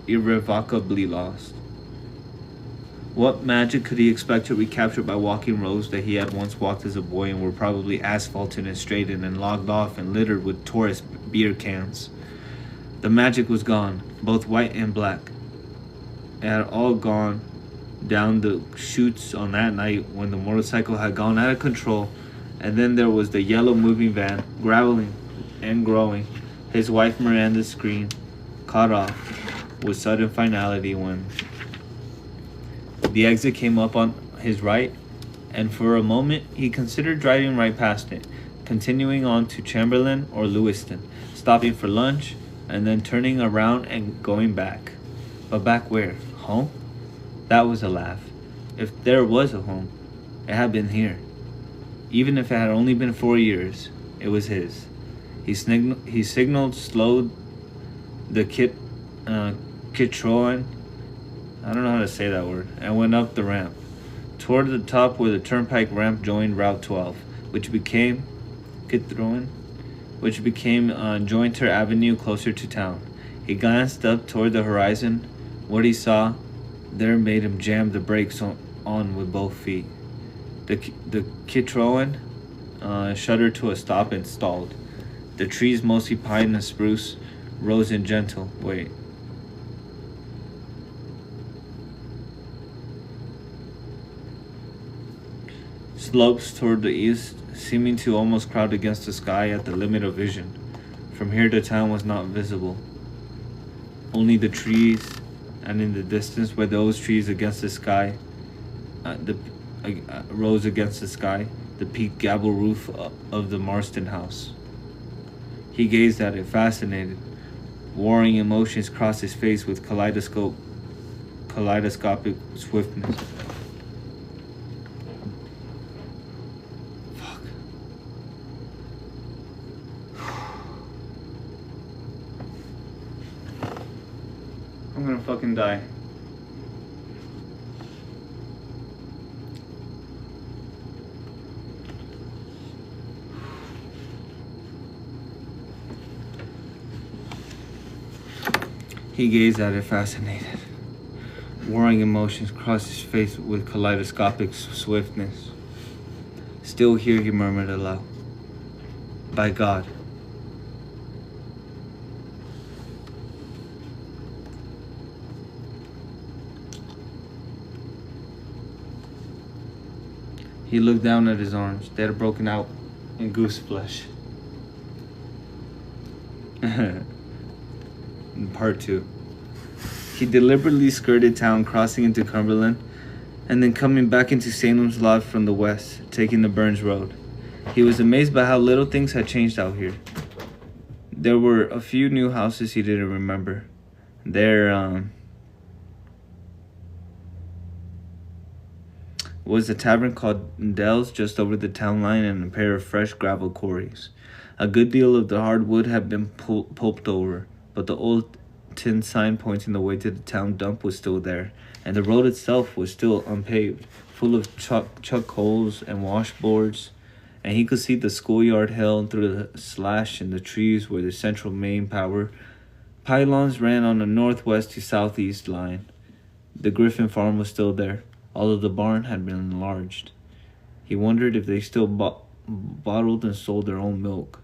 irrevocably lost. What magic could he expect to recapture by walking roads that he had once walked as a boy and were probably asphalted and straightened and logged off and littered with tourist beer cans? The magic was gone, both white and black. It had all gone down the chutes on that night when the motorcycle had gone out of control, and then there was the yellow moving van, graveling and growing. His wife Miranda's scream, cut off with sudden finality when the exit came up on his right, and for a moment he considered driving right past it, continuing on to Chamberlain or Lewiston, stopping for lunch, and then turning around and going back. But back where? Home? That was a laugh. If there was a home, it had been here. Even if it had only been 4 years, it was his. He signaled, slowed the Kitroan, I don't know how to say that word, and went up the ramp, toward the top where the turnpike ramp joined Route 12, which became Kitroan, Jointer Avenue closer to town. He glanced up toward the horizon. What he saw there made him jam the brakes on with both feet. The Citroen shuddered to a stop and stalled. The trees, mostly pine and spruce, rose in gentle slopes toward the east, seeming to almost crowd against the sky at the limit of vision. From here the town was not visible. Only the trees, and in the distance where those trees against the sky, rose against the sky, the peaked gable roof of the Marston house. He gazed at it, fascinated. Warring emotions crossed his face with kaleidoscopic swiftness. Fuck. I'm gonna fucking die. He gazed at it, fascinated. Warring emotions crossed his face with kaleidoscopic swiftness. Still here, he murmured aloud. By God. He looked down at his arms. They had broken out in goose flesh. In part 2. He deliberately skirted town, crossing into Cumberland, and then coming back into Salem's lot from the west, taking the Burns Road. He was amazed by how little things had changed out here. There were a few new houses he didn't remember. There was a tavern called Dell's just over the town line and a pair of fresh gravel quarries. A good deal of the hard wood had been pulped over, but the old tin sign pointing the way to the town dump was still there, and the road itself was still unpaved, full of chuck holes and washboards, and he could see the schoolyard hill through the slash in the trees where the central main power pylons ran on the northwest to southeast line. The Griffin farm was still there, although the barn had been enlarged. He wondered if they still bottled and sold their own milk.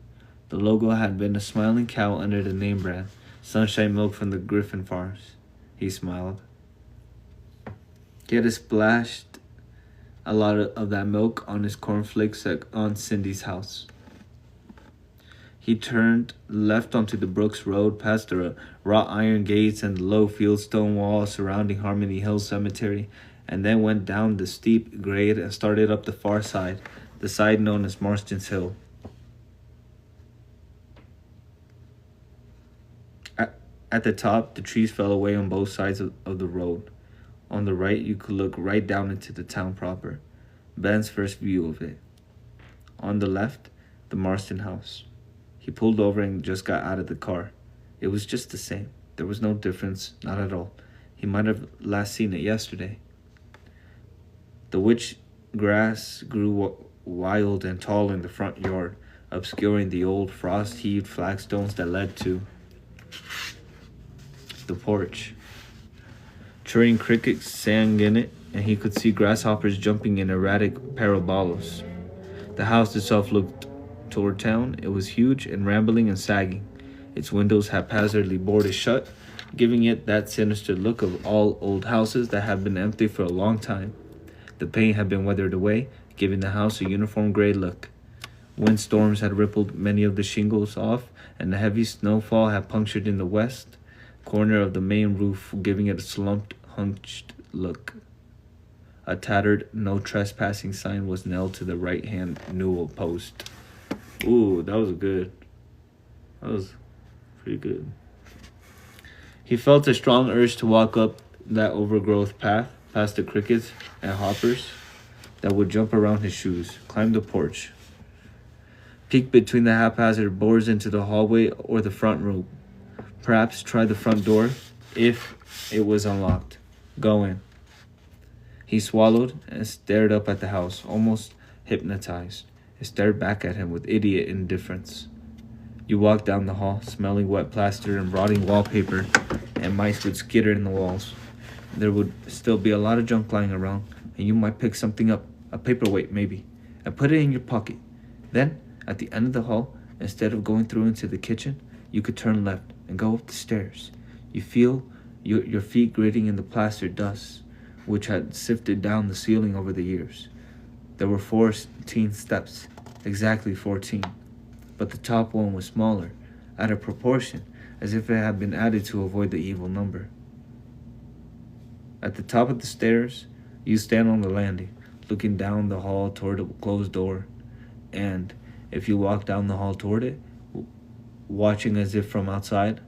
The logo had been a smiling cow under the name brand, Sunshine Milk from the Griffin Farms. He smiled. He had splashed a lot of that milk on his cornflakes at Aunt Cindy's house. He turned left onto the Brooks Road, past the wrought iron gates and the low fieldstone wall surrounding Harmony Hill Cemetery, and then went down the steep grade and started up the far side, the side known as Marston's Hill. At the top, the trees fell away on both sides of the road. On the right, you could look right down into the town proper, Ben's first view of it. On the left, the Marston house. He pulled over and just got out of the car. It was just the same. There was no difference, not at all. He might have last seen it yesterday. The witch grass grew wild and tall in the front yard, obscuring the old frost-heaved flagstones that led to the porch. Churring crickets sang in it, and he could see grasshoppers jumping in erratic parabolas. The house itself looked toward town. It was huge and rambling and sagging. its windows haphazardly boarded shut, giving it that sinister look of all old houses that have been empty for a long time. The paint had been weathered away, giving the house a uniform gray look. Windstorms had rippled many of the shingles off, and the heavy snowfall had punctured in the west corner of the main roof, giving it a slumped, hunched look. A tattered "No Trespassing" sign was nailed to the right-hand newel post. Ooh, that was good. That was pretty good. He felt a strong urge to walk up that overgrowth path, past the crickets and hoppers that would jump around his shoes, climb the porch, peek between the haphazard boards into the hallway or the front room. Perhaps try the front door if it was unlocked. Go in. He swallowed and stared up at the house, almost hypnotized. It stared back at him with idiot indifference. You walked down the hall, smelling wet plaster and rotting wallpaper, and mice would skitter in the walls. There would still be a lot of junk lying around, and you might pick something up, a paperweight maybe, and put it in your pocket. Then, at the end of the hall, instead of going through into the kitchen, you could turn left and go up the stairs. You feel your feet gritting in the plastered dust, which had sifted down the ceiling over the years. There were 14 steps, exactly 14, but the top one was smaller, out of proportion, as if it had been added to avoid the evil number. At the top of the stairs, you stand on the landing, looking down the hall toward a closed door, and if you walk down the hall toward it, watching as if from outside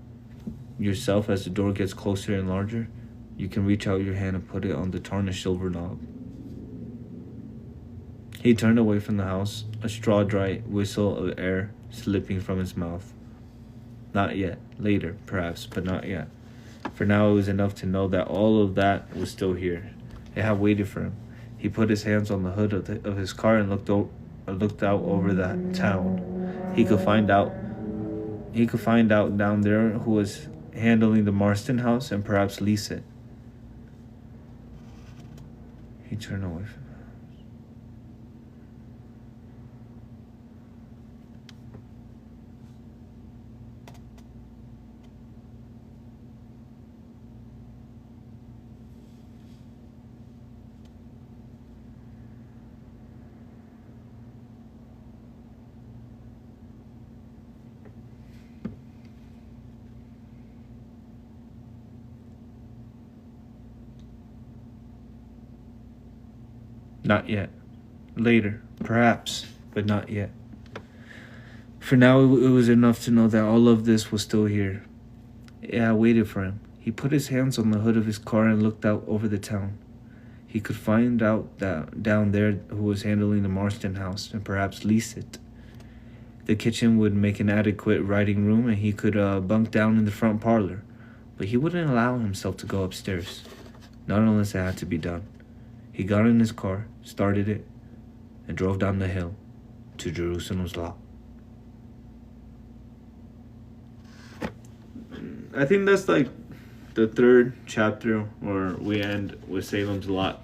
yourself as the door gets closer and larger, you can reach out your hand and put it on the tarnished silver knob. He turned away from the house, a straw-dry whistle of air slipping from his mouth. Not yet. Later, perhaps, but not yet. For now it was enough to know that all of that was still here. It had waited for him. He put his hands on the hood of his car and looked out over that town. He could find out down there who was handling the Marston house and perhaps lease it. He turned away from the house. Not yet. Later, perhaps, but not yet. For now, it was enough to know that all of this was still here. I waited for him. He put his hands on the hood of his car and looked out over the town. He could find out that down there who was handling the Marston house and perhaps lease it. The kitchen would make an adequate writing room, and he could bunk down in the front parlor. But he wouldn't allow himself to go upstairs, not unless it had to be done. He got in his car, started it, and drove down the hill to Jerusalem's Lot. I think that's like the third chapter where we end with Salem's Lot.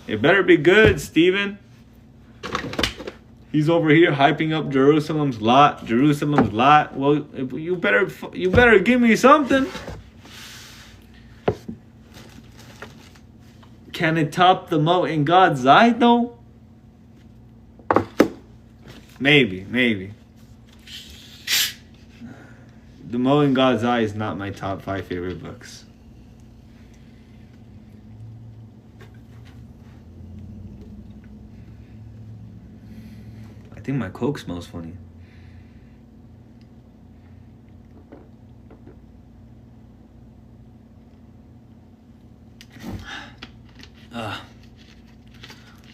It better be good, Steven. He's over here hyping up Jerusalem's Lot. Jerusalem's Lot. Well, you better give me something. Can it top the moat in God's eye, though? Maybe. The Moat in God's Eye is not my top 5 favorite books. I think my Coke smells funny.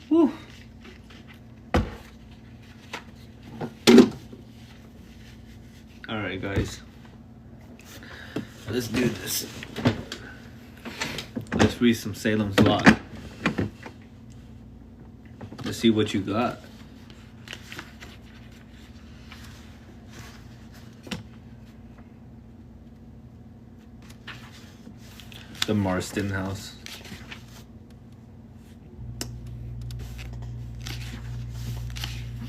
Whew. Alright, guys. Let's do this. Let's read some Salem's Lot. Let's see what you got. The Marston house.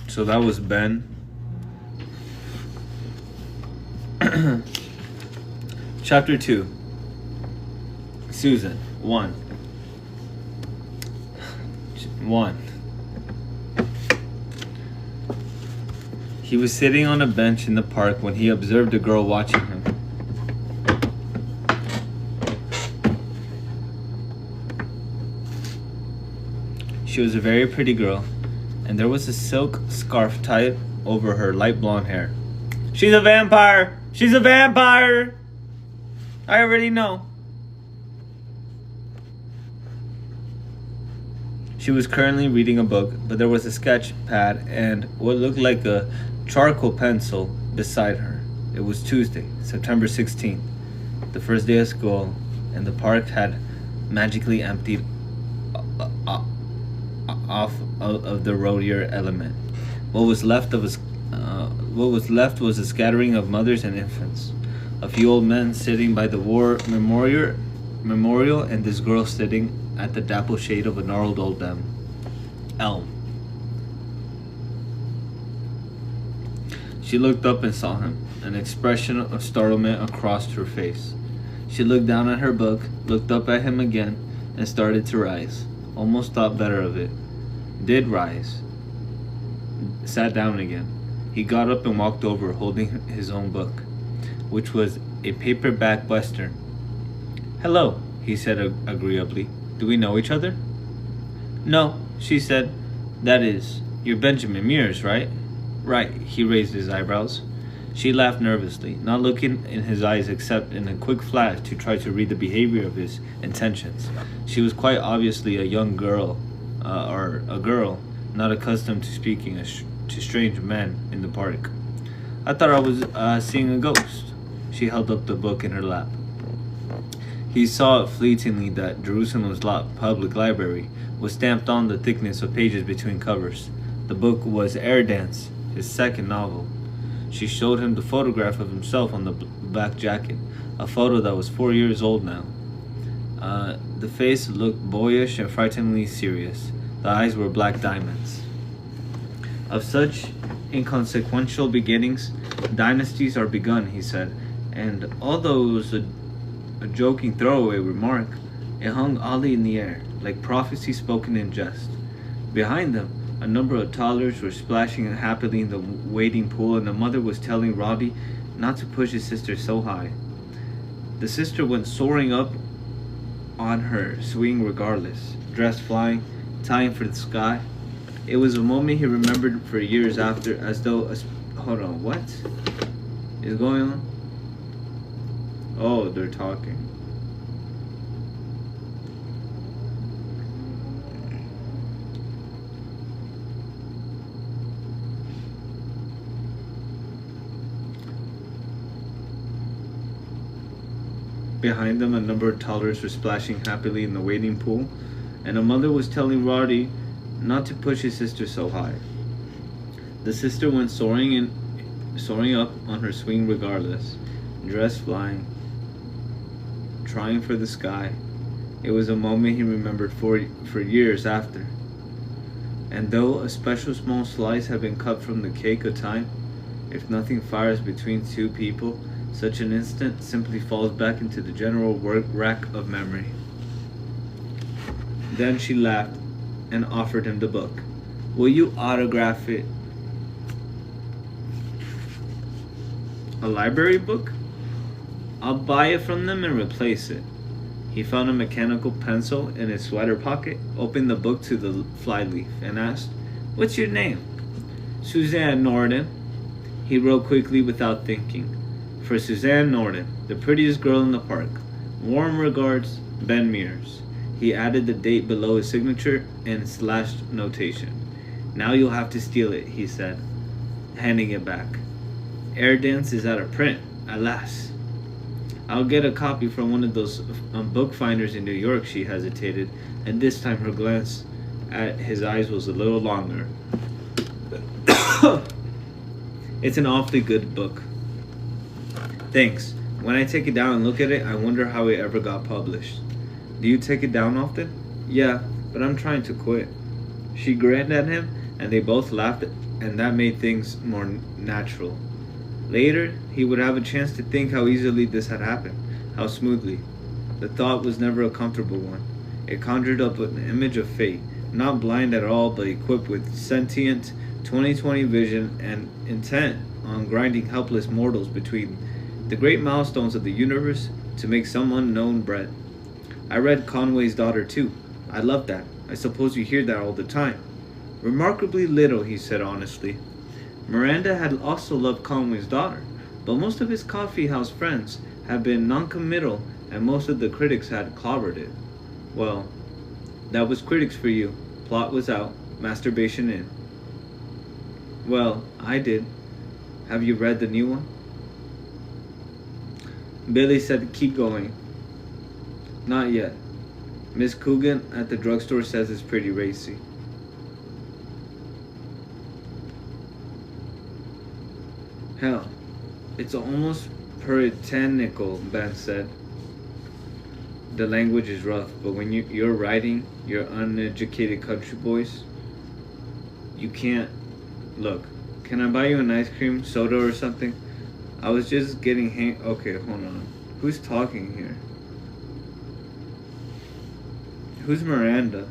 So that was Ben. Chapter 2. Susan. 1. 1. He was sitting on a bench in the park when he observed a girl watching him. She was a very pretty girl, and there was a silk scarf tied over her light blonde hair. "She's a vampire! She's a vampire! I already know." She was currently reading a book, but there was a sketch pad and what looked like a charcoal pencil beside her. It was Tuesday, September 16th, the first day of school, and the park had magically emptied off of the rowdier element. What was left was a scattering of mothers and infants, a few old men sitting by the war memorial, and this girl sitting at the dapple shade of a gnarled old elm. She looked up and saw him, an expression of startlement across her face. She looked down at her book, looked up at him again, and started to rise. Almost thought better of it. Did rise. Sat down again. He got up and walked over, holding his own book, which was a paperback western. "Hello," he said agreeably. "Do we know each other?" "No," she said. "That is, you're Benjamin Mears, right?" "Right." He raised his eyebrows. She laughed nervously, not looking in his eyes except in a quick flash to try to read the behavior of his intentions. She was quite obviously a young girl, or a girl, not accustomed to speaking to strange men in the park. "I thought I was seeing a ghost." She held up the book in her lap. He saw fleetingly that Jerusalem's public library was stamped on the thickness of pages between covers. The book was Air Dance, his second novel. She showed him the photograph of himself on the back jacket, a photo that was 4 years old now. The face looked boyish and frighteningly serious. The eyes were black diamonds. "Of such inconsequential beginnings, dynasties are begun," he said, and although it was a joking throwaway remark, it hung oddly in the air, like prophecy spoken in jest. Behind them, a number of toddlers were splashing happily in the wading pool, and the mother was telling Roddy not to push his sister so high. The sister went soaring up on her swing regardless, dress flying, tying for the sky. It was a moment he remembered for years after, as though hold on, what is going on? Oh, they're talking. Behind them, a number of toddlers were splashing happily in the wading pool, and a mother was telling Roddy not to push his sister so high. The sister went soaring up on her swing regardless, dress flying, trying for the sky. It was a moment he remembered for years after. And though a special small slice had been cut from the cake of time, if nothing fires between two people, such an instant simply falls back into the general wreck of memory. Then she laughed and offered him the book. "Will you autograph it?" "A library book? I'll buy it from them and replace it." He found a mechanical pencil in his sweater pocket, opened the book to the flyleaf, and asked, "What's your name?" "Suzanne Norden." He wrote quickly without thinking. "For Suzanne Norden, the prettiest girl in the park. Warm regards, Ben Mears." He added the date below his signature and slashed notation. "Now you'll have to steal it," he said, handing it back. "Air Dance is out of print, alas." "I'll get a copy from one of those book finders in New York," she hesitated, and this time her glance at his eyes was a little longer. "It's an awfully good book." "Thanks. When I take it down and look at it, I wonder how it ever got published." "Do you take it down often?" "Yeah, but I'm trying to quit." She grinned at him, and they both laughed, and that made things more natural. Later, he would have a chance to think how easily this had happened, how smoothly. The thought was never a comfortable one. It conjured up an image of fate, not blind at all, but equipped with sentient 20/20 vision and intent on grinding helpless mortals between the great milestones of the universe to make some unknown bread. I read Conway's Daughter too. I love that. I suppose you hear that all the time. Remarkably little, he said honestly. Miranda had also loved Conway's Daughter, but most of his coffee house friends had been noncommittal and most of the critics had clobbered it. Well, that was critics for you. Plot was out, masturbation in. Well, I did. Have you read the new one? Billy said keep going. Not yet. Miss Coogan at the drugstore says it's pretty racy. Hell, it's almost puritanical, Ben said. The language is rough, but when you're writing your uneducated country boys, you can't. Look, can I buy you an ice cream, soda, or something? I was just getting Okay, hold on. Who's talking here? Who's Miranda?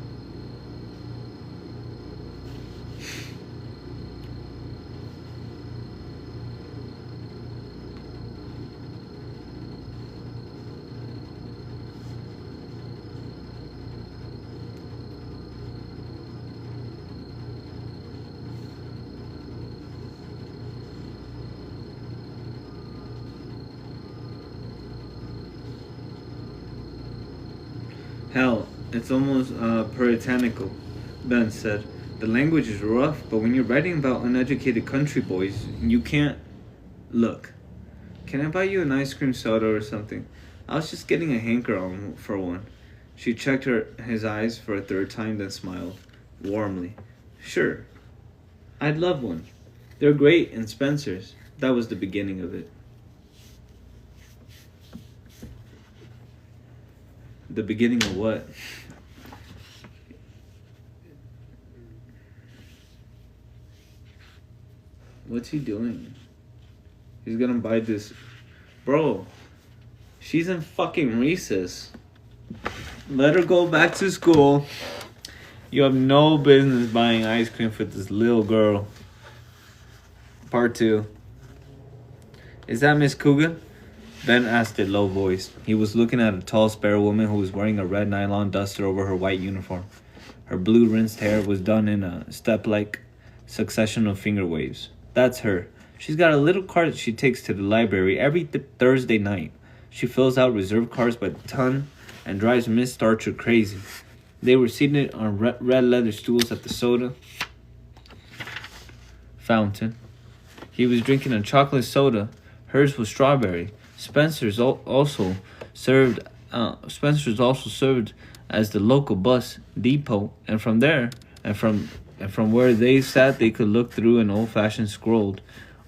Hell, it's almost puritanical, Ben said. The language is rough, but when you're writing about uneducated country boys, you can't. Look, can I buy you an ice cream soda or something? I was just getting a hanker on for one. She checked his eyes for a third time, then smiled warmly. Sure, I'd love one. They're great in Spencer's. That was the beginning of it. The beginning of what? What's he doing? He's gonna buy this. Bro, she's in fucking recess. Let her go back to school. You have no business buying ice cream for this little girl. Part 2. Is that Miss Coogan? Ben asked it low voiced. He was looking at a tall, spare woman who was wearing a red nylon duster over her white uniform. Her blue rinsed hair was done in a step-like succession of finger waves. That's her. She's got a little cart she takes to the library every Thursday night. She fills out reserve cards by the ton and drives Miss Starcher crazy. They were seated on red leather stools at the soda fountain. He was drinking a chocolate soda. Hers was strawberry. Spencer's also served as the local bus depot, and from there, and from where they sat, they could look through an old-fashioned scrolled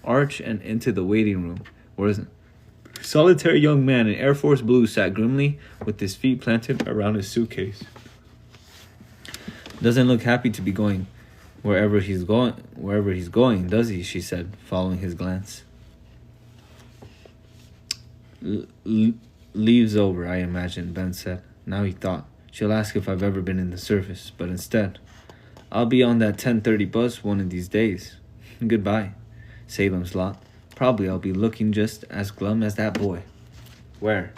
arch and into the waiting room, where a solitary young man in Air Force blue sat grimly with his feet planted around his suitcase. Doesn't look happy to be going wherever he's going, does he? She said, following his glance. Leaves over, I imagine, Ben said. Now he thought, she'll ask if I've ever been in the service, but instead, I'll be on that 10:30 bus one of these days. Goodbye, Salem's lot. Probably I'll be looking just as glum as that boy. Where?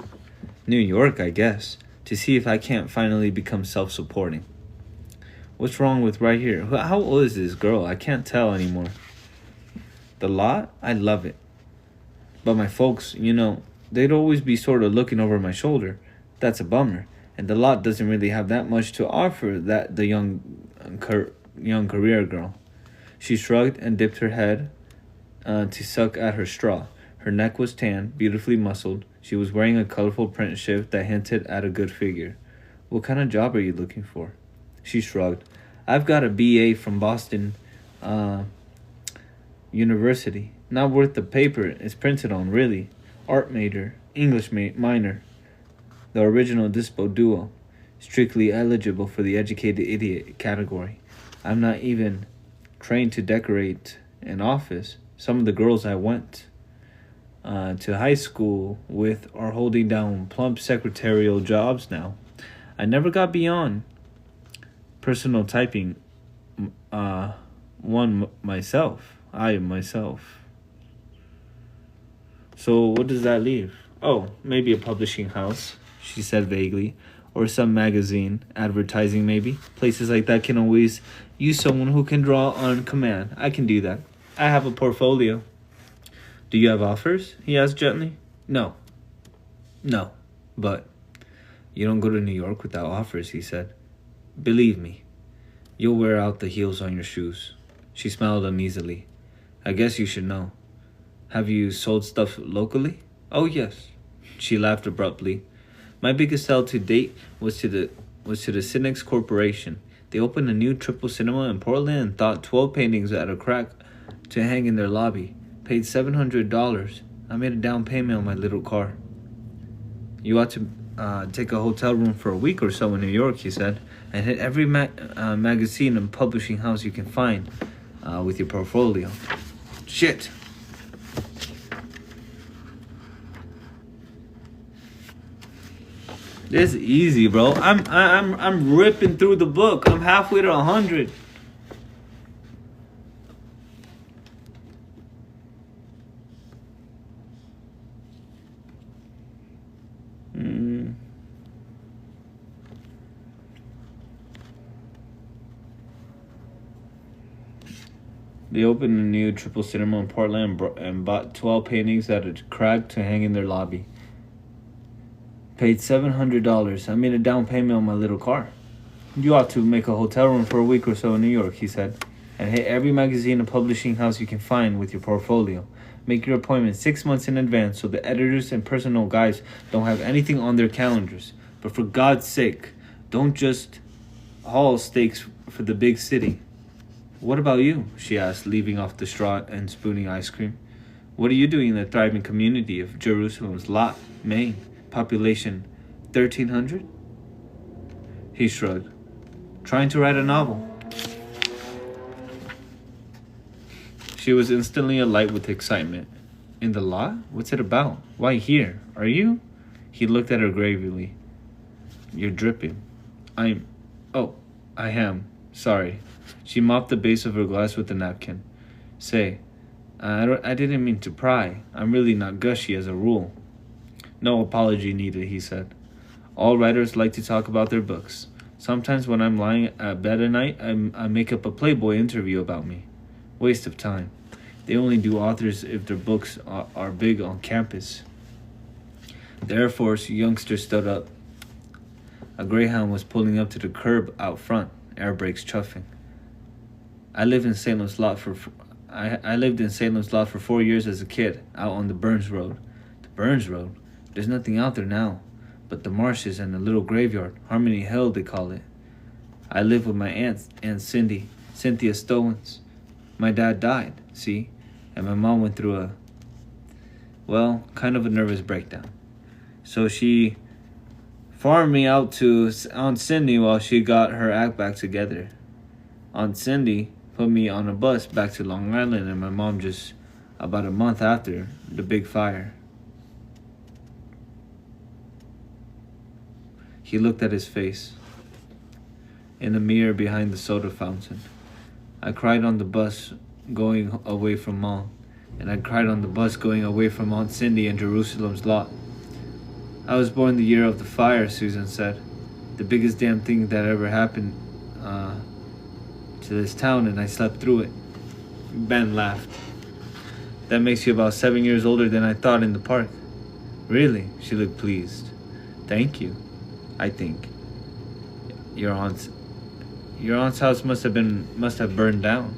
New York, I guess, to see if I can't finally become self-supporting. What's wrong with right here? How old is this girl? I can't tell anymore. The lot? I love it. But my folks, they'd always be sort of looking over my shoulder. That's a bummer. And the lot doesn't really have that much to offer the young career girl. She shrugged and dipped her head to suck at her straw. Her neck was tan, beautifully muscled. She was wearing a colorful print shift that hinted at a good figure. What kind of job are you looking for? She shrugged. I've got a BA from Boston University. Not worth the paper it's printed on, really. Art major, English minor. The original Dispo duo. Strictly eligible for the educated idiot category. I'm not even trained to decorate an office. Some of the girls I went to high school with are holding down plump secretarial jobs now. I never got beyond personal typing one myself. I myself. So what does that leave? Oh, maybe a publishing house, she said vaguely. Or some magazine, advertising maybe. Places like that can always use someone who can draw on command. I can do that. I have a portfolio. Do you have offers? He asked gently. No. No. But you don't go to New York without offers, he said. Believe me, you'll wear out the heels on your shoes. She smiled uneasily. I guess you should know. Have you sold stuff locally? Oh, yes. She laughed abruptly. My biggest sell to date was to the Cinex Corporation. They opened a new triple cinema in Portland and thought 12 paintings at a crack to hang in their lobby. Paid $700. I made a down payment on my little car. You ought to take a hotel room for a week or so in New York, he said, and hit every magazine and publishing house you can find with your portfolio. Shit. This is easy, bro. I'm ripping through the book. I'm halfway to 100. They opened a new triple cinema in Portland and bought 12 paintings at a crack to hang in their lobby. Paid $700. I made a down payment on my little car. You ought to make a hotel room for a week or so in New York, he said, and hit every magazine and publishing house you can find with your portfolio. Make your appointment 6 months in advance so the editors and personal guys don't have anything on their calendars. But for God's sake, don't just haul steaks for the big city. What about you? She asked, leaving off the straw and spooning ice cream. What are you doing in the thriving community of Jerusalem's Lot, Maine? Population 1,300? He shrugged. Trying to write a novel. She was instantly alight with excitement. In the lot? What's it about? Why here? Are you? He looked at her gravely. You're dripping. Oh, I am. Sorry. She mopped the base of her glass with a napkin. Say, I didn't mean to pry. I'm really not gushy as a rule. No apology needed, he said. All writers like to talk about their books. Sometimes when I'm lying at bed at night, I make up a Playboy interview about me. Waste of time. They only do authors if their books are big on campus. The Air Force youngster stood up. A Greyhound was pulling up to the curb out front, air brakes chuffing. I lived in Salem's Lot for 4 years as a kid, out on the Burns Road. The Burns Road? There's nothing out there now, but the marshes and the little graveyard, Harmony Hill they call it. I lived with my Aunt Cynthia Stowens. My dad died, see, and my mom went through kind of a nervous breakdown. So she farmed me out to Aunt Cindy while she got her act back together. Aunt Cindy put me on a bus back to Long Island, and my mom just about a month after the big fire. He looked at his face in the mirror behind the soda fountain. I cried on the bus going away from Mom, and I cried on the bus going away from Aunt Cindy and Jerusalem's Lot. I was born the year of the fire, Susan said. The biggest damn thing that ever happened to this town, and I slept through it. Ben laughed. That makes you about 7 years older than I thought in the park. Really? She looked pleased. Thank you. I think. Your aunt's house must have burned down.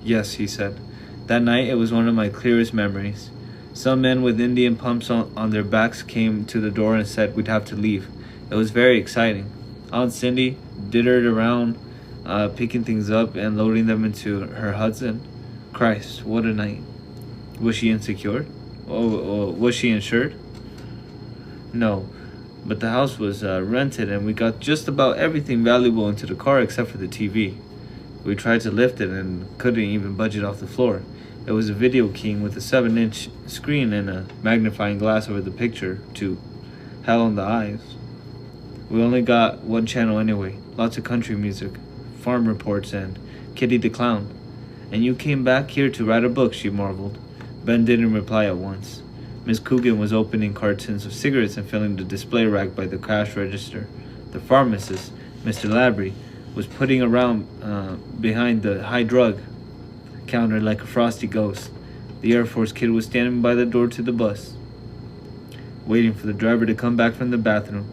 Yes, he said. That night it was one of my clearest memories. Some men with Indian pumps on their backs came to the door and said we'd have to leave. It was very exciting. Aunt Cindy dittered around, picking things up and loading them into her Hudson. Christ, what a night. Was she insecure? Was she insured? No, but the house was rented and we got just about everything valuable into the car except for the TV. We tried to lift it and couldn't even budge it off the floor. There was a video king with a 7-inch screen and a magnifying glass over the picture, too. Hell on the eyes. We only got one channel anyway. Lots of country music, farm reports, and Kitty the Clown. And you came back here to write a book, she marveled. Ben didn't reply at once. Miss Coogan was opening cartons of cigarettes and filling the display rack by the cash register. The pharmacist, Mr. Labrie, was putting around behind the high drug counter like a frosty ghost. The Air Force kid was standing by the door to the bus, waiting for the driver to come back from the bathroom.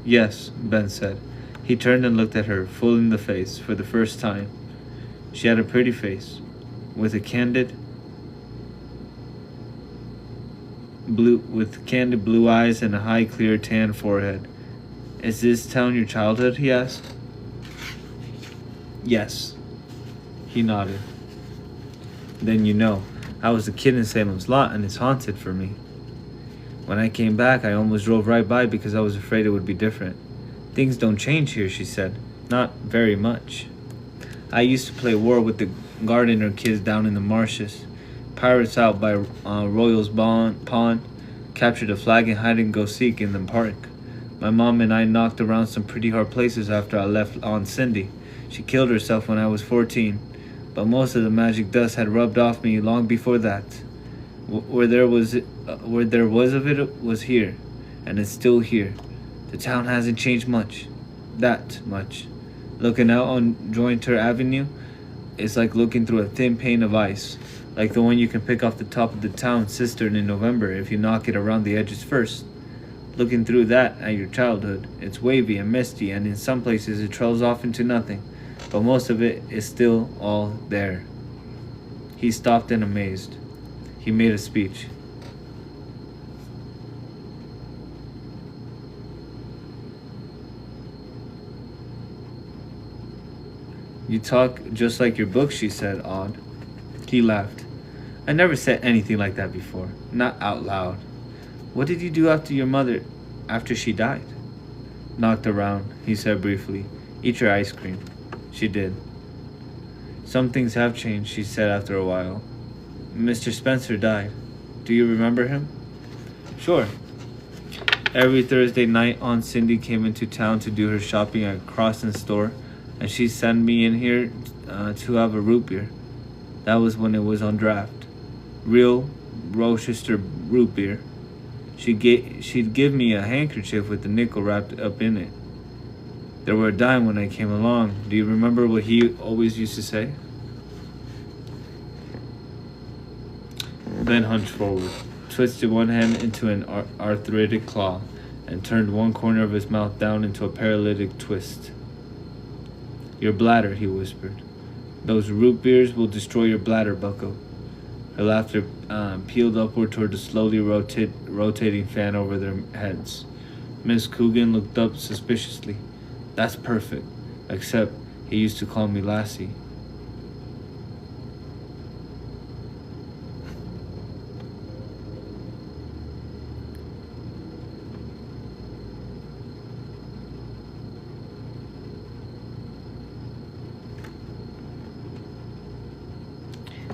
Yes, Ben said. He turned and looked at her, full in the face, for the first time. She had a pretty face, with candid blue eyes and a high, clear, tan forehead. Is this town your childhood? He asked. Yes. He nodded. Then you know, I was a kid in Salem's Lot and it's haunted for me. When I came back, I almost drove right by because I was afraid it would be different. Things don't change here, she said. Not very much. I used to play war with the Gardiner kids down in the marshes. Pirates out by Royals Pond captured a flag and hide-and-go-seek in the park. My mom and I knocked around some pretty hard places after I left Aunt Cindy. She killed herself when I was 14, but most of the magic dust had rubbed off me long before that. Where there was of it was here, and it's still here. The town hasn't changed much. That much. Looking out on Jointer Avenue is like looking through a thin pane of ice, like the one you can pick off the top of the town cistern in November if you knock it around the edges first. Looking through that at your childhood, it's wavy and misty, and in some places it trails off into nothing, but most of it is still all there. He stopped in amazed. He made a speech. You talk just like your book, she said, awed. He laughed. I never said anything like that before, not out loud. What did you do after she died? Knocked around, he said briefly. Eat your ice cream. She did. Some things have changed, she said after a while. Mr. Spencer died. Do you remember him? Sure. Every Thursday night, Aunt Cindy came into town to do her shopping at Crossan's store, and she sent me in here to have a root beer. That was when it was on draft. Real Rochester root beer. She'd give me a handkerchief with a nickel wrapped up in it. There were a dime when I came along. Do you remember what he always used to say? Ben hunched forward, twisted one hand into an arthritic claw, and turned one corner of his mouth down into a paralytic twist. Your bladder, he whispered. Those root beers will destroy your bladder, bucko. Her laughter peeled upward toward the slowly rotating fan over their heads. Miss Coogan looked up suspiciously. That's perfect, except he used to call me Lassie.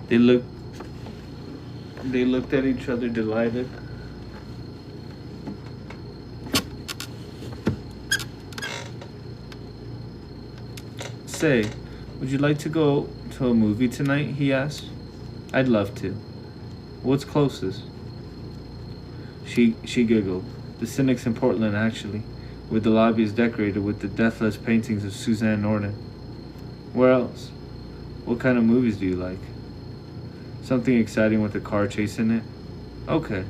They looked at each other, delighted. Say, would you like to go to a movie tonight? He asked. I'd love to. What's closest? She giggled. The Cynics in Portland, actually, where the lobby is decorated with the deathless paintings of Suzanne Norton. Where else? What kind of movies do you like? Something exciting with a car chase in it? Okay.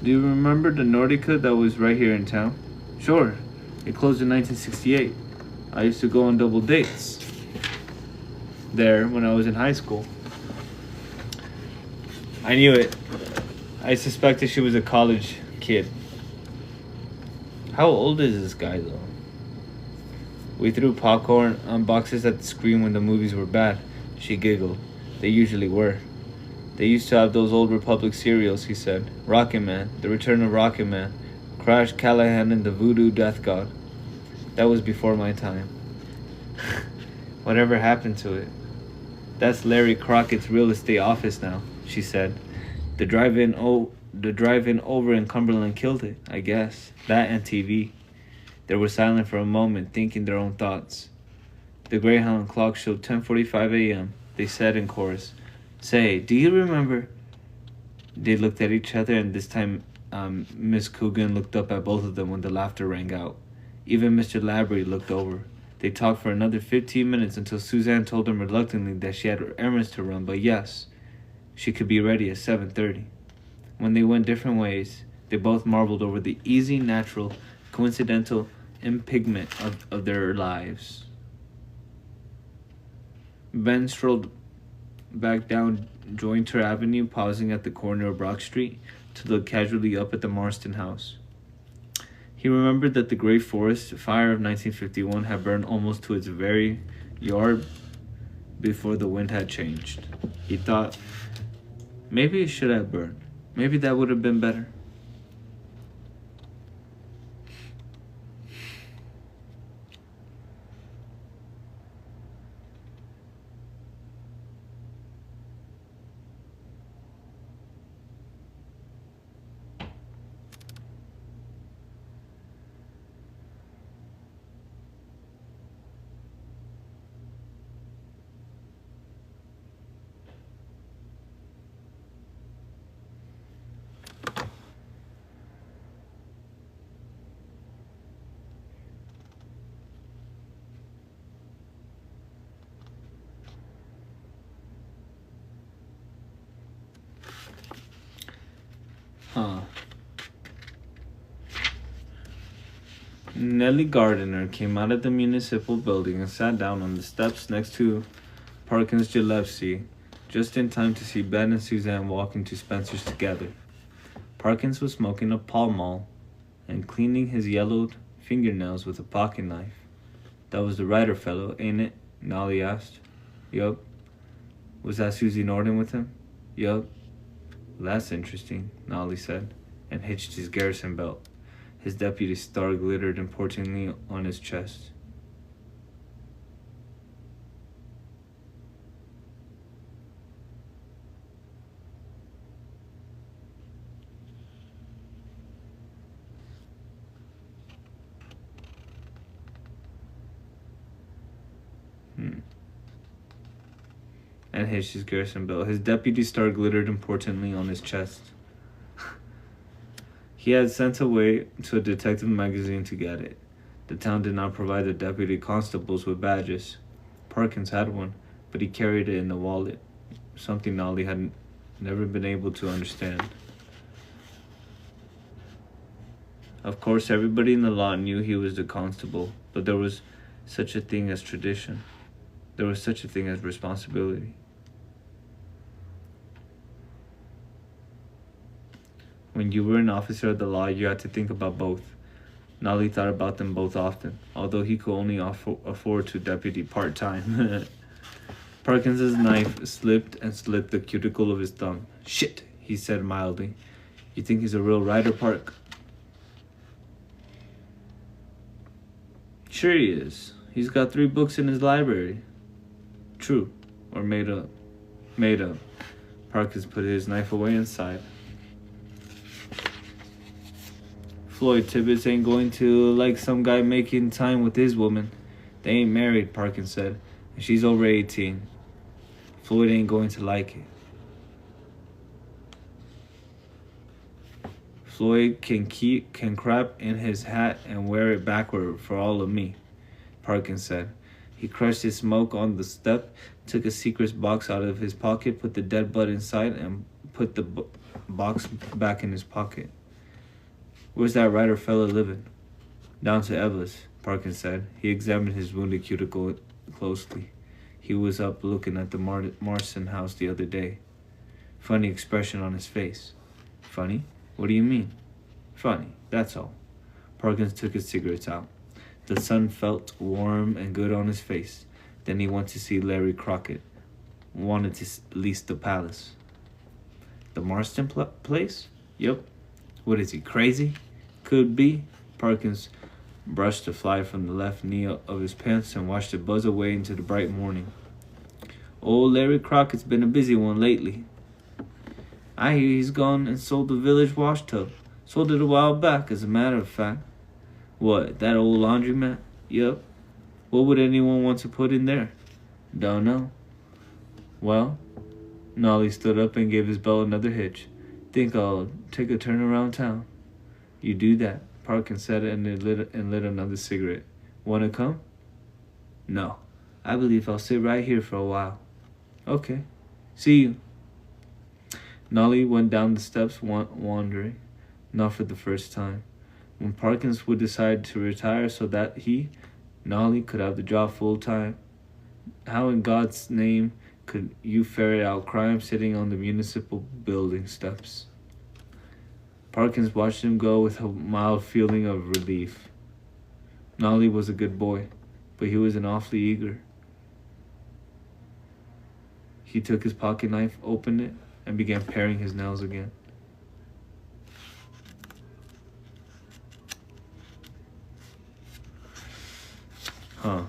Do you remember the Nordica that was right here in town? Sure. It closed in 1968. I used to go on double dates there when I was in high school. I knew it. I suspected she was a college kid. How old is this guy, though? We threw popcorn on boxes at the screen when the movies were bad. She giggled. They usually were. They used to have those old Republic serials, he said. Rocket Man, The Return of Rocket Man, Crash Callahan and the Voodoo Death God. That was before my time. Whatever happened to it? That's Larry Crockett's real estate office now, she said. The drive-in over in Cumberland killed it, I guess. That and TV. They were silent for a moment, thinking their own thoughts. The Greyhound clock showed 10:45 a.m. They said in chorus, "Say, do you remember?" They looked at each other, and this time Miss Coogan looked up at both of them when the laughter rang out. Even Mr. Labrie looked over. They talked for another 15 minutes until Suzanne told them reluctantly that she had errands to run, but yes, she could be ready at 7:30. When they went different ways, they both marveled over the easy, natural, coincidental impingement of their lives. Ben strolled back down Jointer Avenue, pausing at the corner of Brock Street to look casually up at the Marston house. He remembered that the Great Forest Fire of 1951 had burned almost to its very yard before the wind had changed. He thought, maybe it should have burned. Maybe that would have been better. Nellie Gardiner came out of the municipal building and sat down on the steps next to Parkins Gillespie, just in time to see Ben and Suzanne walk into Spencer's together. Parkins was smoking a Pall Mall and cleaning his yellowed fingernails with a pocket knife. "That was the writer fellow, ain't it?" Nolly asked. "Yup." "Was that Susie Norton with him?" "Yup." "That's interesting," Nolly said, and hitched his garrison belt. His deputy's star glittered importantly on his chest. And hitched his garrison belt. His deputy's star glittered importantly on his chest. He had sent away to a detective magazine to get it. The town did not provide the deputy constables with badges. Parkins had one, but he carried it in the wallet, something Nolly had never been able to understand. Of course, everybody in the lot knew he was the constable, but there was such a thing as tradition. There was such a thing as responsibility. When you were an officer of the law, you had to think about both. Nolly thought about them both often, although he could only afford to deputy part-time. Parkins's knife slipped and slit the cuticle of his thumb. "Shit," he said mildly. "You think he's a real writer, Park?" "Sure he is. He's got 3 books in his library." "True. Or made up." "Made up." Parkins put his knife away and sighed. "Floyd Tibbets ain't going to like some guy making time with his woman. They ain't married," Parkins said, "and she's over 18. Floyd ain't going to like it." "Floyd can crap in his hat and wear it backward for all of me," Parkins said. He crushed his smoke on the step, took a secret box out of his pocket, put the dead butt inside, and put the box back in his pocket. "Where's that writer fella living?" "Down to Evelyn's," Parkins said. He examined his wounded cuticle closely. He was up looking at the Marston house the other day. Funny expression on his face. "Funny? What do you mean?" "Funny, that's all." Parkins took his cigarettes out. The sun felt warm and good on his face. Then he went to see Larry Crockett. Wanted to lease the palace. "The Marston place?" "Yup." "What is he, crazy?" "Could be." Parkins brushed a fly from the left knee of his pants and watched it buzz away into the bright morning. Old Larry Crockett's been a busy one lately. I hear he's gone and sold the village wash tub. Sold it a while back, as a matter of fact. What, that old laundromat? Yup. What would anyone want to put in there? Don't know. Well, Nolly stood up and gave his bell another hitch. Think I'll take a turn around town. You do that, Parkins said and lit another cigarette. Wanna come? No. I believe I'll sit right here for a while. Okay. See you. Nolly went down the steps wandering, not for the first time. When Parkins would decide to retire so that Nolly, could have the job full time, how in God's name could you ferret out crime sitting on the municipal building steps? Parkins watched him go with a mild feeling of relief. Nolly was a good boy, but he was an awfully eager. He took his pocket knife, opened it, and began paring his nails again. Huh.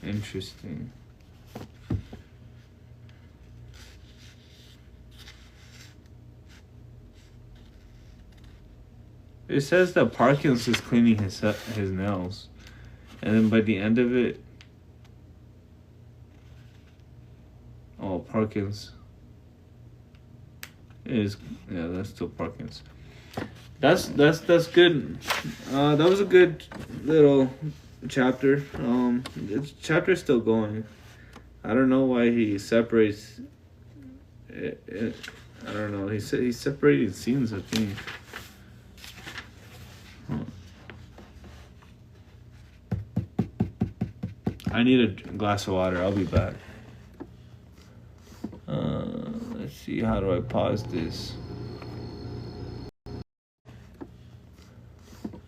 Interesting. It says that Parkins is cleaning his nails, and then by the end of it, Parkins is that's still Parkins. That's good. That was a good little chapter. The chapter's still going. I don't know why he separates it. I don't know. He separated scenes, I think. I need a glass of water. I'll be back. Let's see. How do I pause this?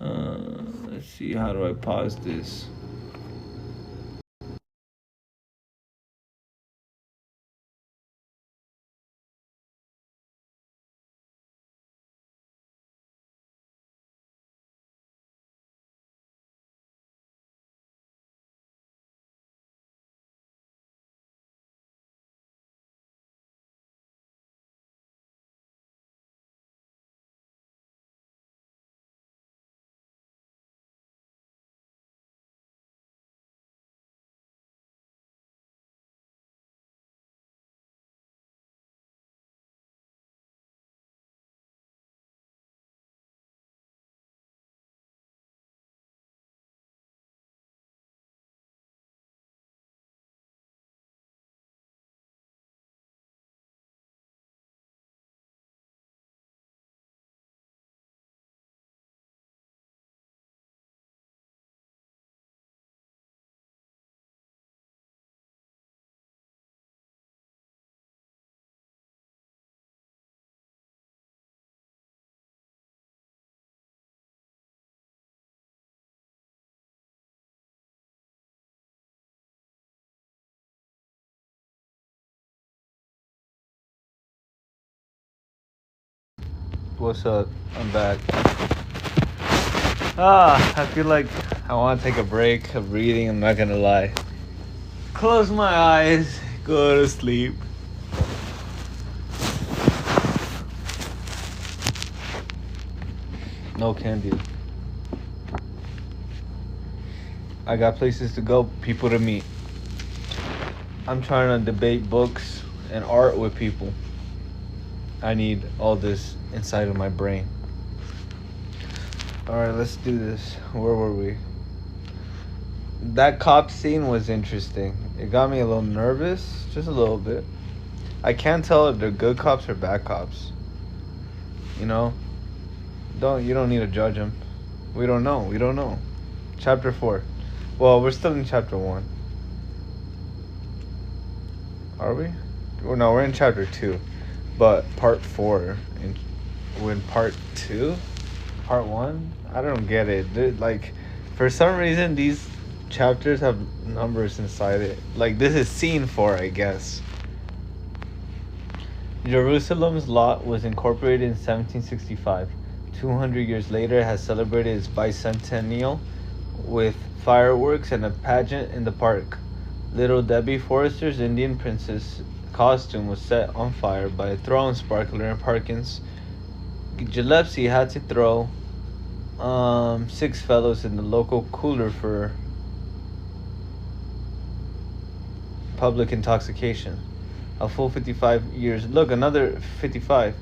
Let's see. How do I pause this? What's up? I'm back. I feel like I want to take a break of reading. I'm not gonna lie. Close my eyes, go to sleep. No candy. I got places to go, people to meet. I'm trying to debate books and art with people. I need all this inside of my brain. Alright, let's do this. Where were we? That cop scene was interesting. It got me a little nervous, just a little bit. I can't tell if they're good cops or bad cops. You know? You don't need to judge them. We don't know. Chapter 4. Well, we're still in chapter 1. Are we? Well, no, we're in chapter 2. But part 4, when part 2, part 1, I don't get it. Like, for some reason, these chapters have numbers inside it. Like, this is scene 4, I guess. Jerusalem's lot was incorporated in 1765. 200 years later, it has celebrated its bicentennial with fireworks and a pageant in the park. Little Debbie Forrester's Indian princess costume was set on fire by a throwing sparkler in Parkins. Gillespie had to throw 6 fellows in the local cooler for public intoxication. A full 55 years. Look, another 55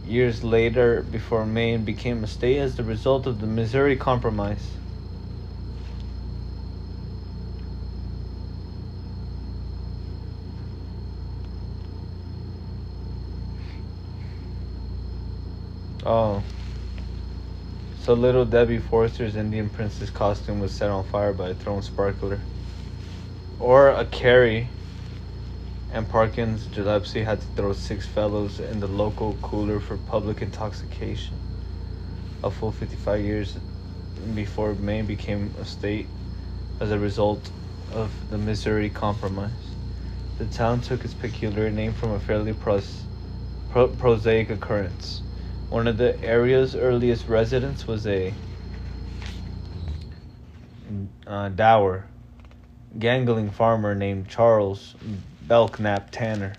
years later, before Maine became a state as the result of the Missouri Compromise. Oh. So little Debbie Forrester's Indian princess costume was set on fire by a thrown sparkler. Or a Carrie and Parkins Gillespie had to throw 6 fellows in the local cooler for public intoxication. A full 55 years before Maine became a state as a result of the Missouri Compromise. The town took its peculiar name from a fairly prosaic occurrence. One of the area's earliest residents was a dour, gangling farmer named Charles Belknap Tanner.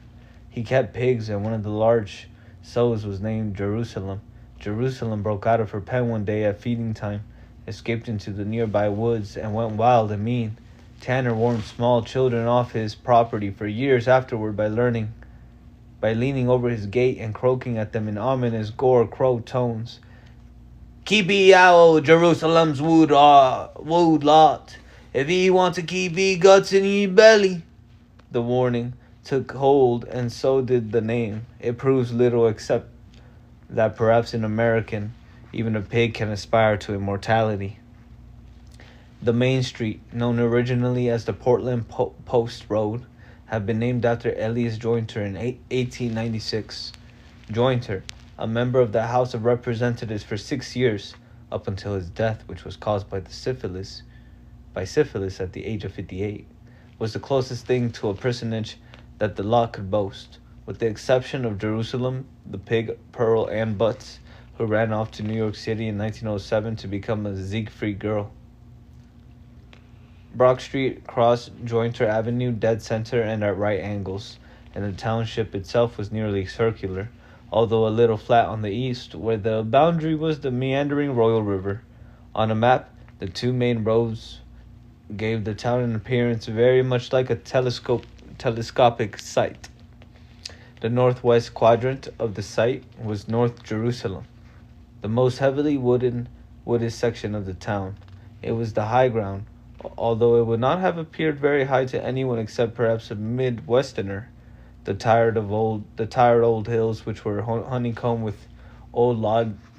He kept pigs, and one of the large sows was named Jerusalem. Jerusalem broke out of her pen one day at feeding time, escaped into the nearby woods, and went wild and mean. Tanner warned small children off his property for years afterward by leaning over his gate and croaking at them in ominous gore crow tones. "Keep ye out Jerusalem's wood lot, if ye want to keep ye guts in ye belly." The warning took hold, and so did the name. It proves little except that perhaps in American, even a pig can aspire to immortality. The main street, known originally as the Portland Post Road, had been named after Elias Jointer in 1896. Jointer, a member of the House of Representatives for 6 years, up until his death, which was caused by syphilis at the age of 58, was the closest thing to a personage that the law could boast, with the exception of Jerusalem, the pig Pearl Ann Butts, who ran off to New York City in 1907 to become a Siegfried girl. Brock Street crossed Jointer Avenue dead center and at right angles, and the township itself was nearly circular, although a little flat on the east, where the boundary was the meandering Royal River. On a map, the two main roads gave the town an appearance very much like a telescopic sight. The northwest quadrant of the site was North Jerusalem, the most heavily wooded section of the town. It was the high ground, although it would not have appeared very high to anyone except perhaps a Midwesterner. The tired old hills, which were honeycombed with old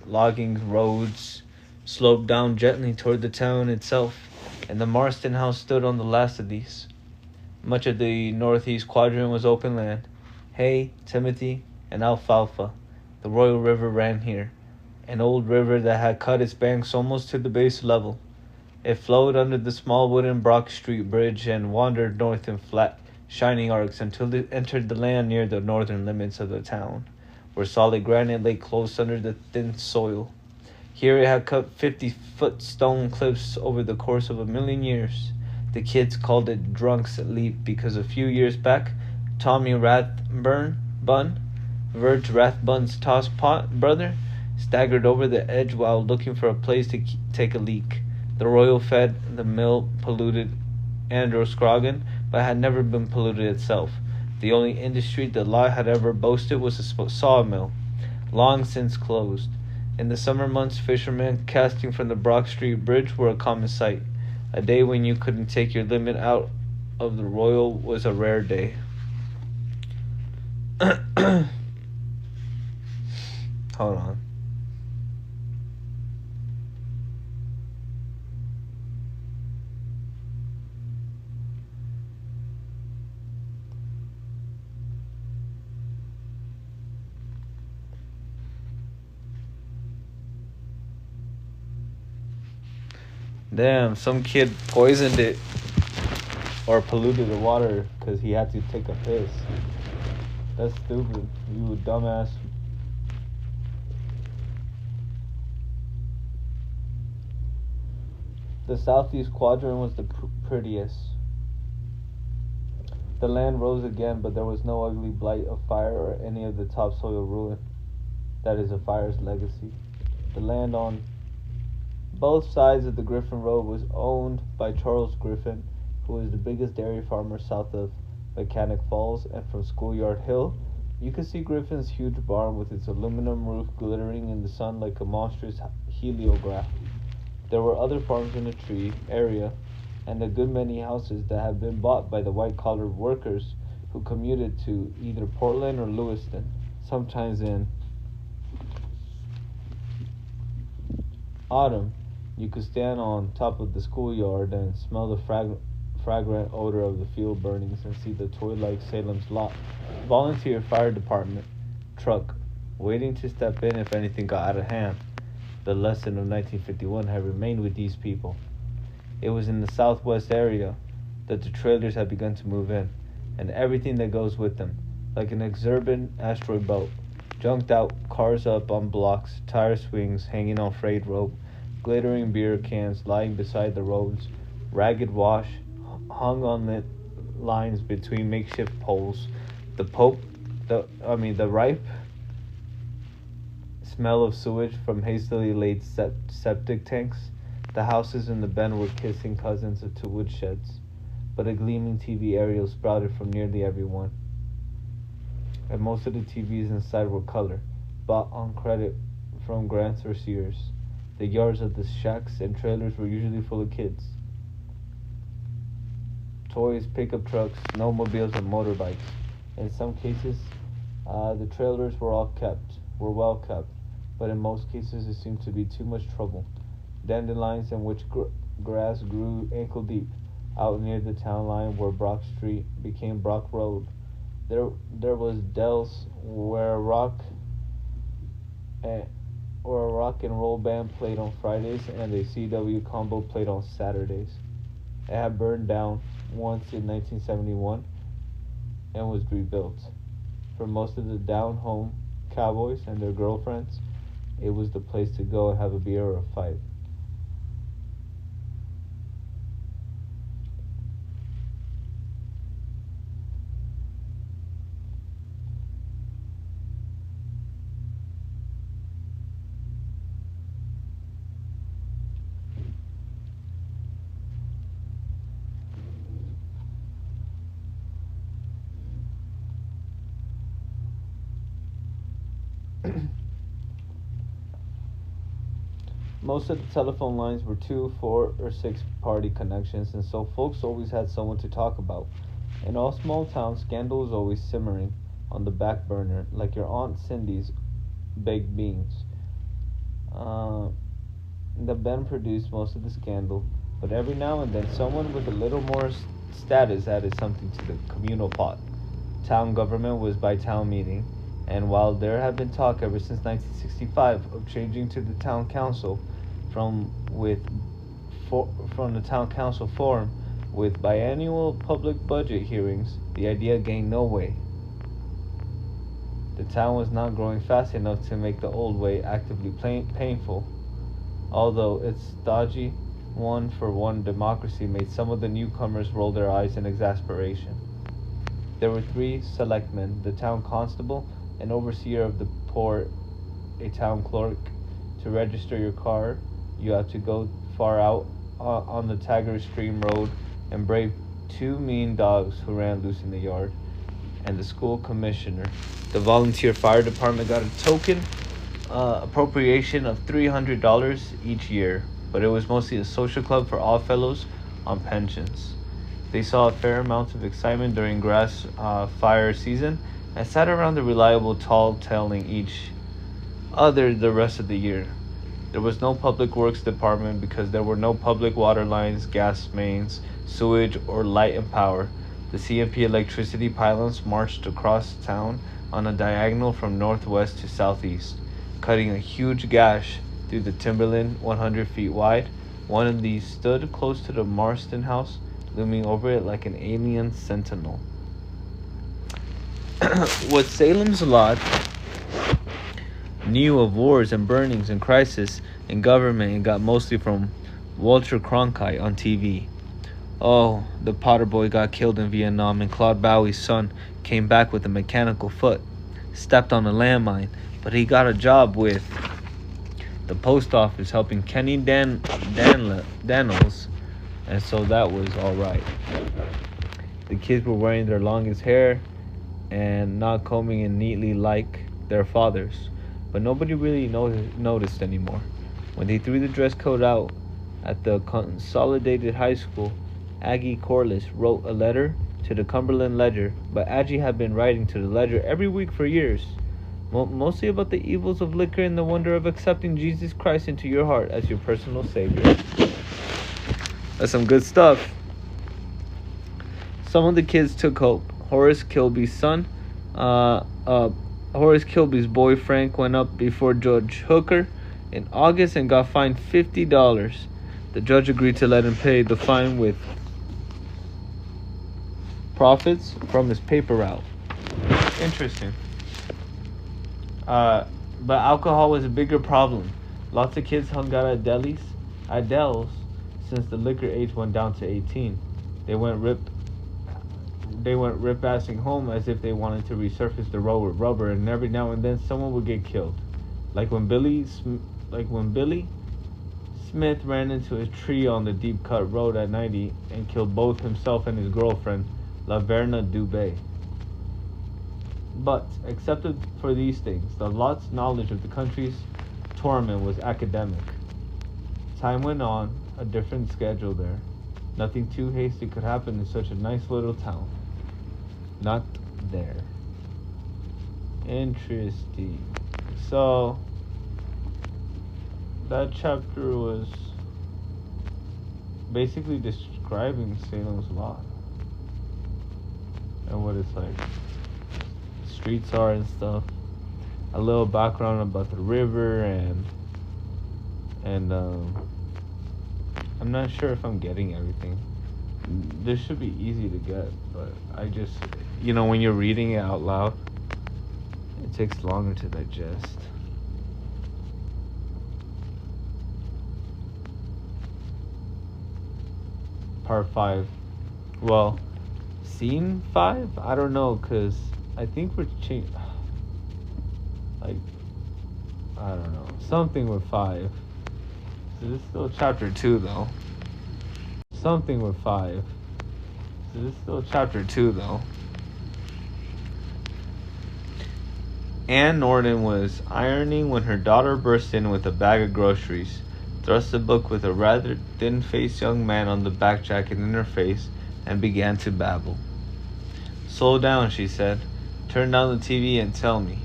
logging roads, sloped down gently toward the town itself, and the Marston house stood on the last of these. Much of the northeast quadrant was open land, hay, timothy, and alfalfa. The Royal River ran here, an old river that had cut its banks almost to the base level. It flowed under the small wooden Brock Street Bridge and wandered north in flat, shining arcs until it entered the land near the northern limits of the town, where solid granite lay close under the thin soil. Here it had cut 50-foot stone cliffs over the course of 1,000,000 years. The kids called it Drunk's Leap because a few years back, Tommy Rathbun, Verge Rathbun's tosspot brother, staggered over the edge while looking for a place to take a leak. The Royal fed the mill polluted Androscoggin, but had never been polluted itself. The only industry the lot had ever boasted was a sawmill, long since closed. In the summer months, fishermen casting from the Brock Street Bridge were a common sight. A day when you couldn't take your limit out of the Royal was a rare day. Hold on. Damn, some kid poisoned it or polluted the water because he had to take a piss. That's stupid. You dumbass. The southeast quadrant was the prettiest. The land rose again, but there was no ugly blight of fire or any of the topsoil ruin that is a fire's legacy. The land on both sides of the Griffin Road was owned by Charles Griffin, who was the biggest dairy farmer south of Mechanic Falls, and from Schoolyard Hill, you could see Griffin's huge barn with its aluminum roof glittering in the sun like a monstrous heliograph. There were other farms in the tree area, and a good many houses that had been bought by the white-collar workers who commuted to either Portland or Lewiston, sometimes in autumn. You could stand on top of the schoolyard and smell the fragrant odor of the field burnings and see the toy-like Salem's Lot volunteer fire department truck waiting to step in if anything got out of hand. The lesson of 1951 had remained with these people. It was in the southwest area that the trailers had begun to move in, and everything that goes with them, like an exurban asteroid belt, junked out, cars up on blocks, tire swings hanging on frayed rope, glittering beer cans lying beside the roads, ragged wash hung on the lines between makeshift poles, the ripe smell of sewage from hastily laid septic tanks. The houses in the bend were kissing cousins to woodsheds, but a gleaming TV aerial sprouted from nearly every one, and most of the TVs inside were color, bought on credit from Grants or Sears. The yards of the shacks and trailers were usually full of kids. Toys, pickup trucks, snowmobiles, and motorbikes. In some cases, the trailers were well kept, but in most cases it seemed to be too much trouble. Dandelions in which grass grew ankle deep, out near the town line where Brock Street became Brock Road. There was Dell's where a rock and roll band played on Fridays and a CW combo played on Saturdays. It had burned down once in 1971 and was rebuilt. For most of the down-home cowboys and their girlfriends, it was the place to go and have a beer or a fight. Most of the telephone lines were 2, 4, or 6 party connections, and so folks always had someone to talk about. In all small towns, scandal was always simmering on the back burner, like your Aunt Cindy's baked beans. The bend produced most of the scandal, but every now and then someone with a little more status added something to the communal pot. Town government was by town meeting, and while there had been talk ever since 1965 of changing to the town council from the town council form with biannual public budget hearings, the idea gained no weight. The town was not growing fast enough to make the old way actively painful, although its stodgy one-for-one democracy made some of the newcomers roll their eyes in exasperation. There were 3 selectmen, the town constable, an overseer of the port, a town clerk. To register your car, you have to go far out on the Taggart Stream Road and brave 2 mean dogs who ran loose in the yard, and the school commissioner. The volunteer fire department got a token appropriation of $300 each year, but it was mostly a social club for all fellows on pensions. They saw a fair amount of excitement during grass fire season and sat around the reliable tall telling each other the rest of the year. There was no public works department because there were no public water lines, gas mains, sewage, or light and power. The CMP electricity pylons marched across town on a diagonal from northwest to southeast, cutting a huge gash through the timberland 100 feet wide. One of these stood close to the Marston house, looming over it like an alien sentinel. What Salem's Lot knew of wars and burnings and crisis in government and got mostly from Walter Cronkite on TV. Oh, the Potter boy got killed in Vietnam, and Claude Bowie's son came back with a mechanical foot. Stepped on a landmine, but he got a job with the post office helping Kenny Daniels, and so that was all right. The kids were wearing their longest hair and not combing it neatly like their fathers, but nobody really noticed anymore. When they threw the dress code out at the Consolidated High School, Aggie Corliss wrote a letter to the Cumberland Ledger, but Aggie had been writing to the Ledger every week for years, mostly about the evils of liquor and the wonder of accepting Jesus Christ into your heart as your personal savior. That's some good stuff. Some of the kids took hope. Horace Kilby's boy Frank went up before Judge Hooker in August and got fined $50. The judge agreed to let him pay the fine with profits from his paper route. Interesting. But alcohol was a bigger problem. Lots of kids hung out at Del's, since the liquor age went down to 18. They went rip-assing home as if they wanted to resurface the road with rubber, and every now and then someone would get killed. Like when Billy Smith ran into a tree on the deep-cut road at 90 and killed both himself and his girlfriend, Laverna Dubé. But, except for these things, the lot's knowledge of the country's torment was academic. Time went on, a different schedule there. Nothing too hasty could happen in such a nice little town. Not there. Interesting. So, that chapter was basically describing Salem's Lot and what it's like. Streets are and stuff. A little background about the river and I'm not sure if I'm getting everything. This should be easy to get, but I just, when you're reading it out loud, it takes longer to digest. Part 5. Well, scene 5? I don't know, because I think we're changing. I don't know. Something with 5. This is still chapter 2, though. Something with 5. This is still chapter 2, though. Ann Norton was ironing when her daughter burst in with a bag of groceries, thrust a book with a rather thin-faced young man on the back jacket in her face, and began to babble. "Slow down," she said. "Turn down the TV and tell me."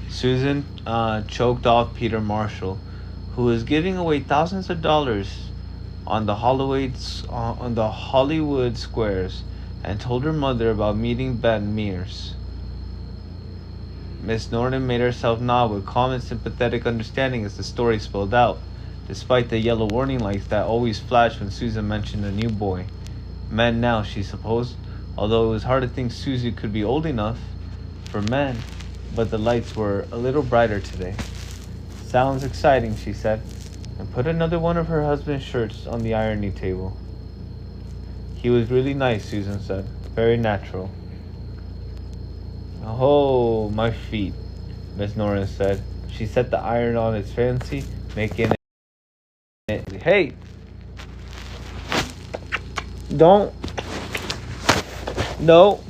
Susan choked off Peter Marshall, who was giving away thousands of dollars on the Hollywood squares, and told her mother about meeting Ben Mears. Miss Norton made herself nod with calm and sympathetic understanding as the story spilled out, despite the yellow warning lights that always flashed when Susan mentioned a new boy. Men now, she supposed, although it was hard to think Susie could be old enough for men, but the lights were a little brighter today. "Sounds exciting," she said, and put another one of her husband's shirts on the ironing table. "He was really nice," Susan said. "Very natural." "Oh, my feet," Miss Norton said. She set the iron on its fancy, making it... Hey! Don't... No!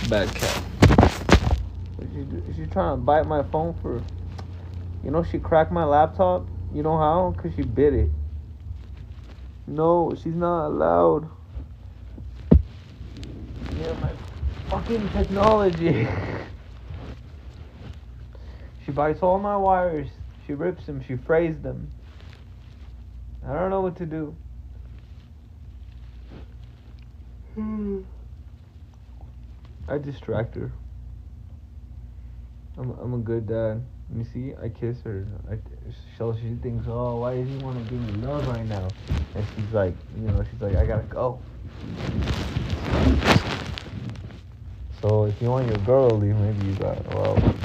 Bad cat. Is she trying to bite my phone for... she cracked my laptop? You know how? Because she bit it. No, she's not allowed. Yeah, my fucking technology. She bites all my wires. She rips them. She frays them. I don't know what to do. I distract her. I'm a good dad. You see, I kiss her. So she thinks, oh, why does he want to give me love right now? And she's like, I gotta go. So if you want your girl to leave, maybe you got,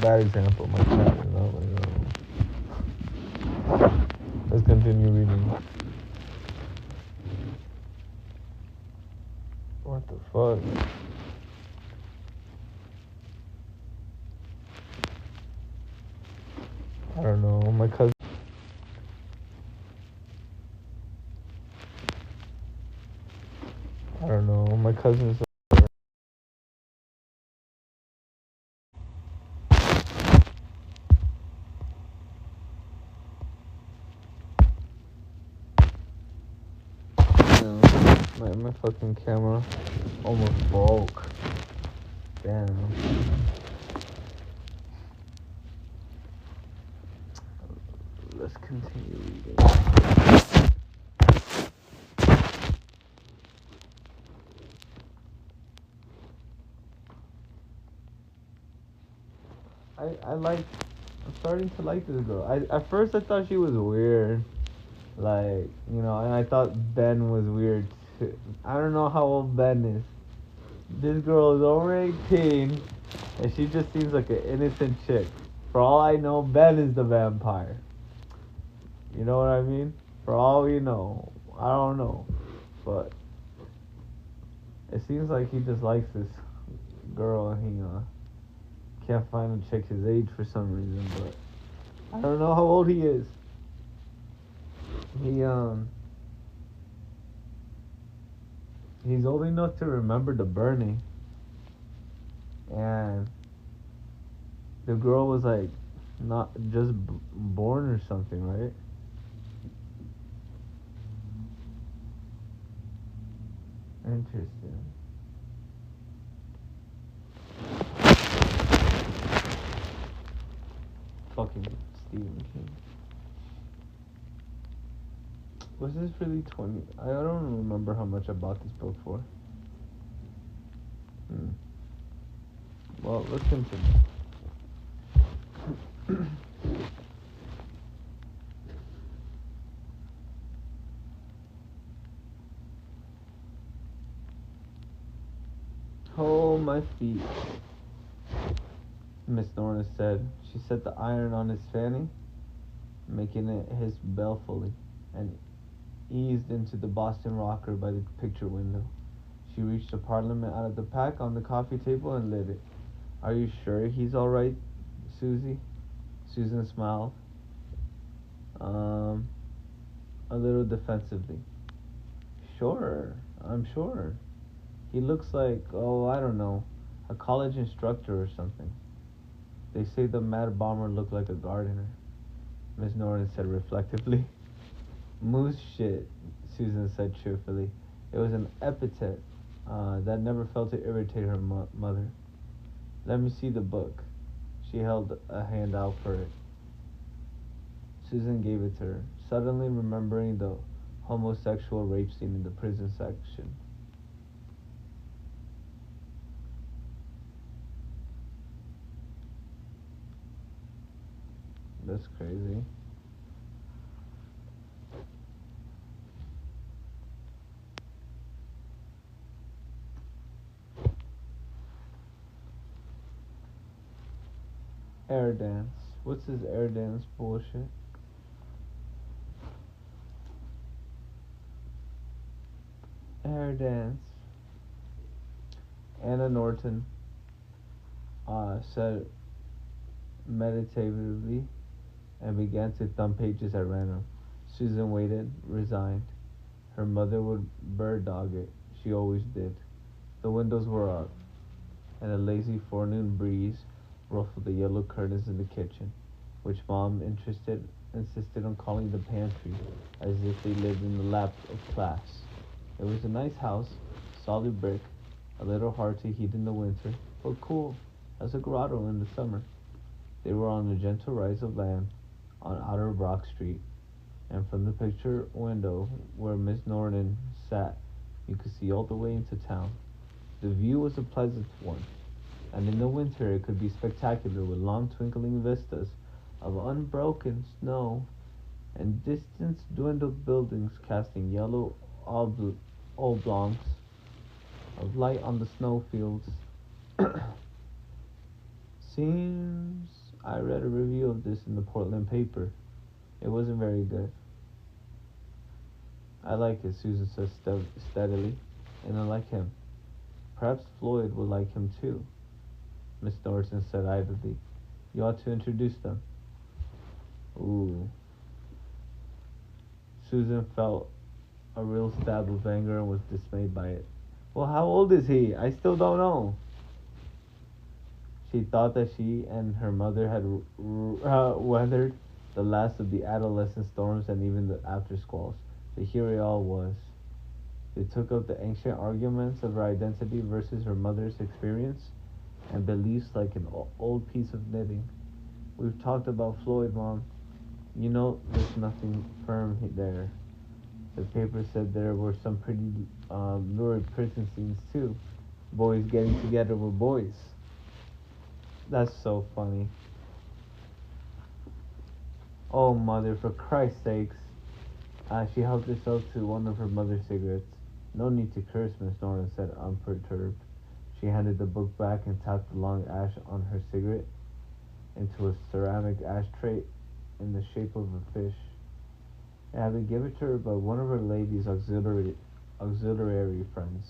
bad example, my cat, Let's continue reading. What the fuck? I don't know. My cousin. I don't know. My cousin's. No, my fucking camera almost broke. Damn. Let's continue reading. I'm starting to like this girl. At first I thought she was weird. Like, and I thought Ben was weird too. I don't know how old Ben is. This girl is over 18 and she just seems like an innocent chick. For all I know, Ben is the vampire. You know what I mean? For all we know. I don't know. But it seems like he just likes this girl and he can't find a chick his age for some reason, but I don't know how old he is. He's old enough to remember the burning, and the girl was like not just born or something, right? Interesting. Fucking Stephen King. Was this really 20? I don't remember how much I bought this book for. Well, let's continue. Oh, my feet, Miss Norna said. She set the iron on his fanny, making it his belfully, and eased into the Boston rocker by the picture window. She reached a parliament out of the pack on the coffee table and lit it. Are you sure he's all right, Susie? Susan smiled, a little defensively. Sure, I'm sure. He looks like, oh, I don't know, a college instructor or something. They say the mad bomber looked like a gardener, Miss Norton said reflectively. Moose shit, Susan said cheerfully. It was an epithet that never failed to irritate her mother. Let me see the book. She held a hand out for it. Susan gave it to her, suddenly remembering the homosexual rape scene in the prison section. That's crazy. Air dance. What's this air dance bullshit? Air dance. Anna Norton said meditatively and began to thumb pages at random. Susan waited, resigned. Her mother would bird dog it. She always did. The windows were up, and a lazy forenoon breeze ruffled the yellow curtains in the kitchen, which Mom insisted on calling the pantry, as if they lived in the lap of class. It was a nice house, solid brick, a little hard to heat in the winter, but cool as a grotto in the summer. They were on a gentle rise of land on Outer Brock Street, and from the picture window where Miss Norton sat, you could see all the way into town. The view was a pleasant one, and in the winter it could be spectacular with long twinkling vistas of unbroken snow and distant dwindled buildings casting yellow oblongs of light on the snowfields. Seems I read a review of this in the Portland paper. It wasn't very good. I like it, Susan said steadily, and I like him. Perhaps Floyd would like him too, Miss Norton said idly. You ought to introduce them. Ooh. Susan felt a real stab of anger and was dismayed by it. Well, how old is he? I still don't know. She thought that she and her mother had weathered the last of the adolescent storms and even the after squalls. But here it all was. They took up the ancient arguments of her identity versus her mother's experience and beliefs like an old piece of knitting. We've talked about Floyd, Mom. You know, there's nothing firm there. The paper said there were some pretty lurid prison scenes, too. Boys getting together with boys. That's so funny. Oh, Mother, for Christ's sakes. She helped herself to one of her mother's cigarettes. No need to curse, Miss Norton said, unperturbed. She handed the book back and tapped the long ash on her cigarette into a ceramic ashtray in the shape of a fish. It had been given to her by one of her lady's auxiliary friends,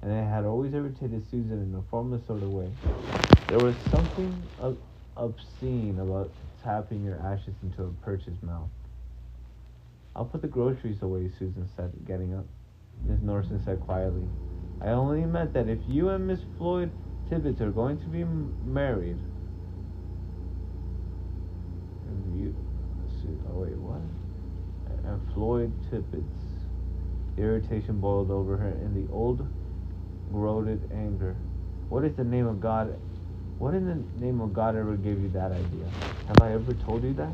and it had always irritated Susan in a formless sort of way. There was something obscene about tapping your ashes into a perch's mouth. I'll put the groceries away, Susan said, getting up. Miss Norton said quietly, I only meant that if you and Miss Floyd Tibbets are going to be married. Oh, wait, what? And Floyd Tibbets. The irritation boiled over her in the old, corroded anger. What in the name of God ever gave you that idea? Have I ever told you that?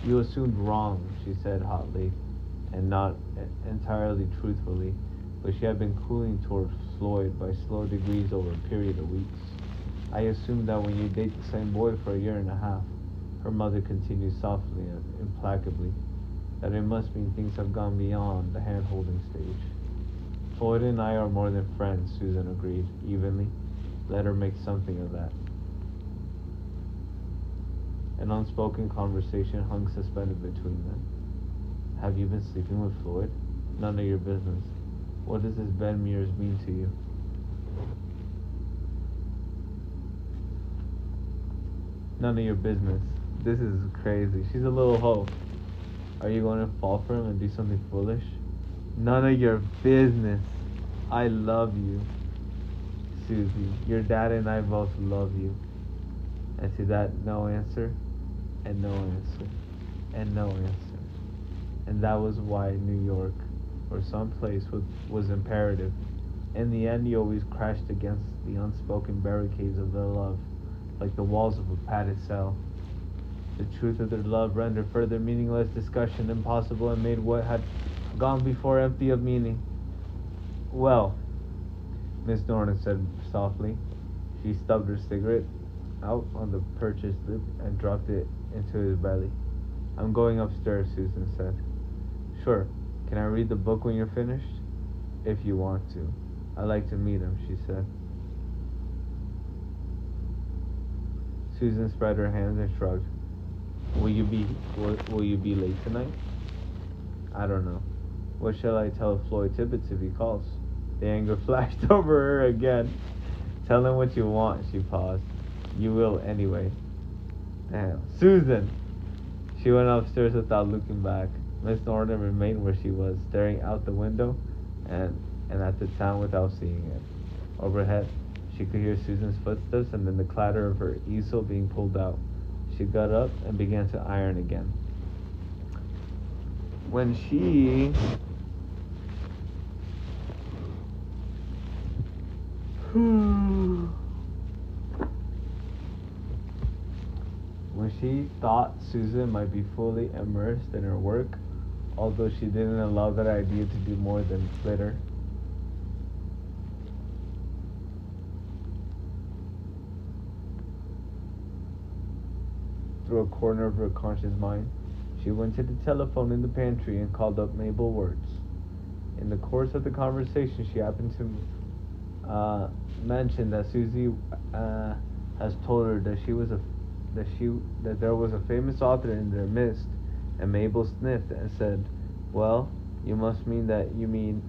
You assumed wrong, she said hotly, and not entirely truthfully, but she had been cooling toward Floyd by slow degrees over a period of weeks. I assumed that when you date the same boy for a year and a half, her mother continued softly and implacably, that it must mean things have gone beyond the hand-holding stage. Floyd and I are more than friends, Susan agreed, evenly. Let her make something of that. An unspoken conversation hung suspended between them. Have you been sleeping with Floyd? None of your business. What does this Ben Mears mean to you? None of your business. This is crazy. She's a little hoe. Are you going to fall for him and do something foolish? None of your business. I love you, Susie. Your dad and I both love you. And to that, no answer, and no answer, and no answer. And that was why New York, or some place, was imperative. In the end, you always crashed against the unspoken barricades of their love, like the walls of a padded cell. The truth of their love rendered further meaningless discussion impossible and made what had gone before empty of meaning. Well, Miss Norton said softly. She stubbed her cigarette out on the purchased lip and dropped it into his belly. I'm going upstairs, Susan said. Sure. Can I read the book when you're finished? If you want to. I'd like to meet him, she said. Susan spread her hands and shrugged. Will you be late tonight? I don't know. What shall I tell Floyd Tibbets if he calls? The anger flashed over her again. Tell him what you want, she paused. You will anyway. Damn. Susan! She went upstairs without looking back. Miss Norton remained where she was, staring out the window and at the town without seeing it. Overhead, she could hear Susan's footsteps and then the clatter of her easel being pulled out. She got up and began to iron again. When she thought Susan might be fully immersed in her work, although she didn't allow that idea to do more than flitter. Through a corner of her conscious mind, she went to the telephone in the pantry and called up Mabel Wertz. In the course of the conversation, she happened to mention that Susie has told her that she was that she that there was a famous author in their midst, and Mabel sniffed and said, "Well, you must mean that you mean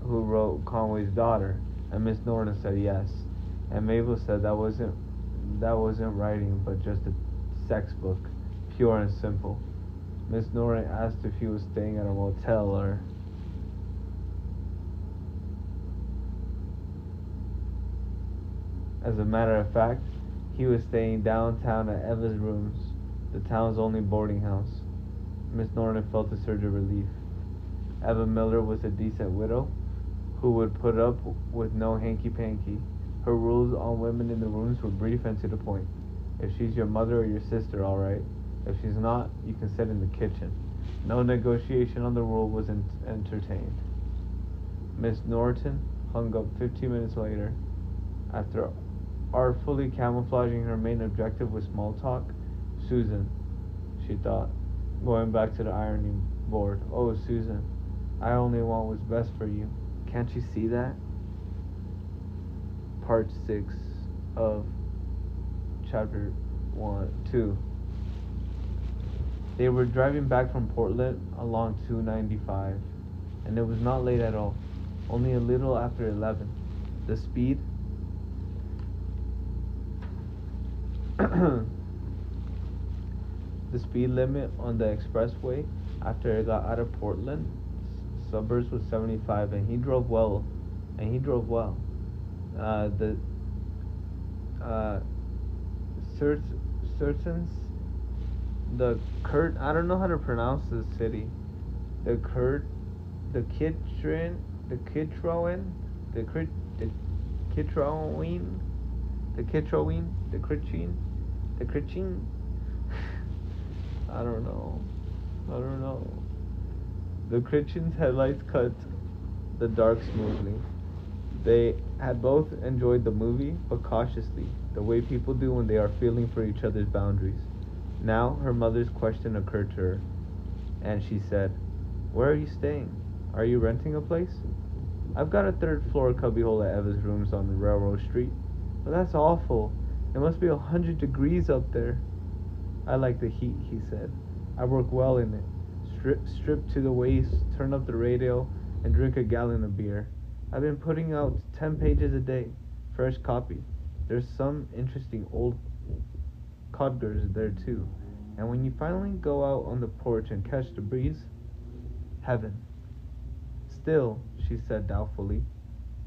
who wrote Conway's Daughter?" And Miss Norton said yes. And Mabel said that wasn't writing, but just a sex book, pure and simple. Miss Norton asked if he was staying at a motel or. As a matter of fact, he was staying downtown at Eva's rooms, the town's only boarding house. Miss Norton felt a surge of relief. Eva Miller was a decent widow who would put up with no hanky-panky. Her rules on women in the rooms were brief and to the point. If she's your mother or your sister, all right. If she's not, you can sit in the kitchen. No negotiation on the rule was entertained. Miss Norton hung up 15 minutes later. After artfully camouflaging her main objective with small talk, Susan, she thought, going back to the ironing board. Oh, Susan, I only want what's best for you. Can't you see that? Part 6 of Chapter 2. They were driving back from Portland along 295, and it was not late at all, only a little after 11. The speed the speed limit on the expressway after it got out of Portland suburbs was 75, and he drove well. The Certins, I don't know how to pronounce this city. The Kurt, the Kitrin, the Kitroen, the Crit, the Kitroen, the Kitroen, the Critchin, the Critchin. I don't know. The Critchin's headlights cut the dark smoothly. They had both enjoyed the movie, but cautiously, the way people do when they are feeling for each other's boundaries. Now, her mother's question occurred to her, and she said, "Where are you staying? Are you renting a place?" "I've got a third floor cubbyhole at Eva's rooms on Railroad Street." "But that's awful. It must be 100 degrees up there." "I like the heat," he said. "I work well in it. Strip to the waist, turn up the radio, and drink a gallon of beer. I've been putting out 10 pages a day, fresh copy. There's some interesting old codgers there too. And when you finally go out on the porch and catch the breeze, heaven." "Still," she said doubtfully.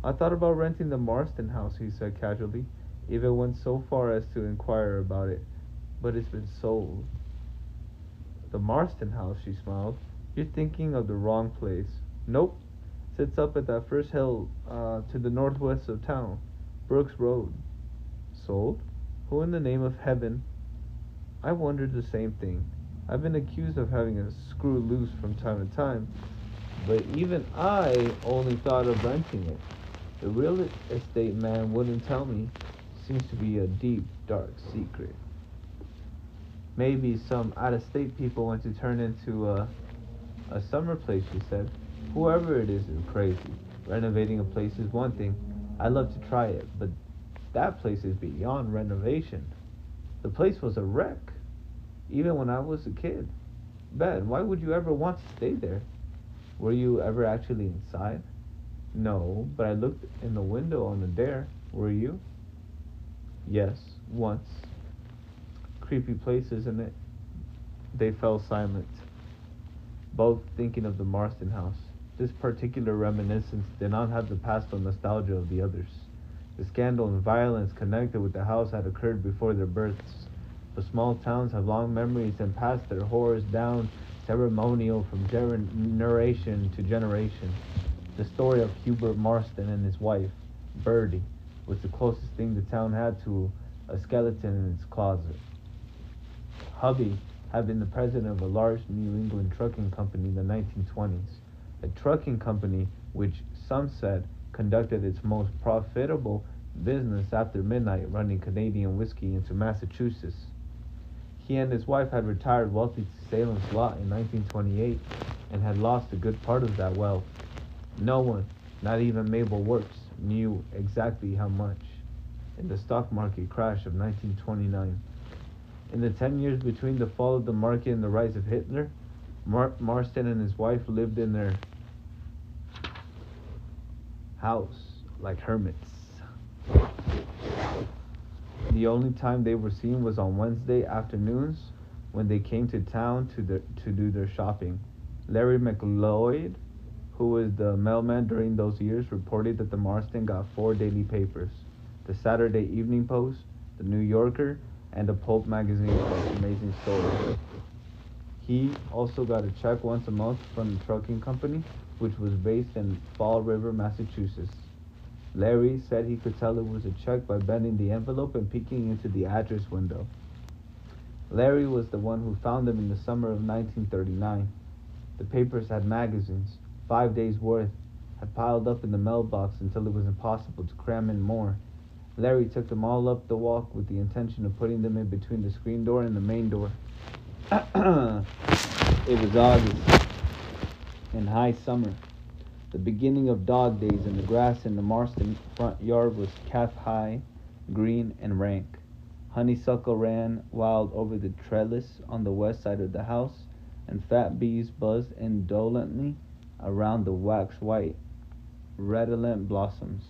"I thought about renting the Marston house," he said casually. Even went so far as to inquire about it. "But it's been sold." "The Marston house," she smiled. "You're thinking of the wrong place." "Nope. Sits up at that first hill to the northwest of town. Brooks Road." "Sold? Who in the name of heaven?" "I wondered the same thing. I've been accused of having a screw loose from time to time, but even I only thought of renting it. The real estate man wouldn't tell me. Seems to be a deep, dark secret." "Maybe some out-of-state people want to turn into a summer place," she said. "Whoever it is crazy. Renovating a place is one thing. I'd love to try it, but that place is beyond renovation. The place was a wreck, even when I was a kid. Ben, why would you ever want to stay there?" "Were you ever actually inside?" "No, but I looked in the window on the dare. Were you?" "Yes, once." "Creepy place, isn't it?" They fell silent, both thinking of the Marston house. This particular reminiscence did not have the pastoral nostalgia of the others. The scandal and violence connected with the house had occurred before their births. But small towns have long memories and pass their horrors down ceremonial from generation to generation. The story of Hubert Marston and his wife, Birdie, was the closest thing the town had to a skeleton in its closet. Hubby had been the president of a large New England trucking company in the 1920s, a trucking company which, some said, conducted its most profitable business after midnight, running Canadian whiskey into Massachusetts. He and his wife had retired wealthy to Salem's lot in 1928 and had lost a good part of that wealth. No one, not even Mabel Works, knew exactly how much. In the stock market crash of 1929, In the 10 years between the fall of the market and the rise of Hitler, Marston and his wife lived in their house like hermits. The only time they were seen was on Wednesday afternoons when they came to town to do their shopping. Larry McLeod, who was the mailman during those years, reported that the Marston got four daily papers: the Saturday Evening Post, the New Yorker, and a pulp magazine called Amazing Stories. He also got a check once a month from the trucking company, which was based in Fall River, Massachusetts. Larry said he could tell it was a check by bending the envelope and peeking into the address window. Larry was the one who found them in the summer of 1939. The papers had magazines, 5 days' worth, had piled up in the mailbox until it was impossible to cram in more. Larry took them all up the walk with the intention of putting them in between the screen door and the main door. It was August, in high summer, the beginning of dog days, and the grass in the Marston front yard was calf-high, green, and rank. Honeysuckle ran wild over the trellis on the west side of the house, and fat bees buzzed indolently around the wax-white, redolent blossoms.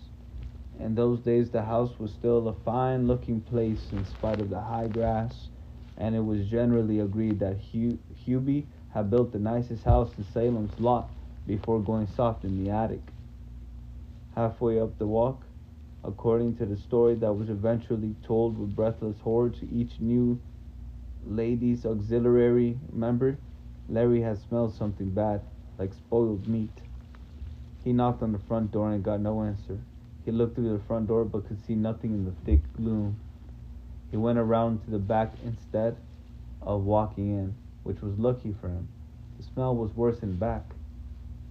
In those days, the house was still a fine-looking place in spite of the high grass, and it was generally agreed that Hubie had built the nicest house in Salem's lot before going soft in the attic. Halfway up the walk, according to the story that was eventually told with breathless horror to each new ladies' auxiliary member, Larry had smelled something bad, like spoiled meat. He knocked on the front door and got no answer. He looked through the front door but could see nothing in the thick gloom. He went around to the back instead of walking in, which was lucky for him. The smell was worse in back.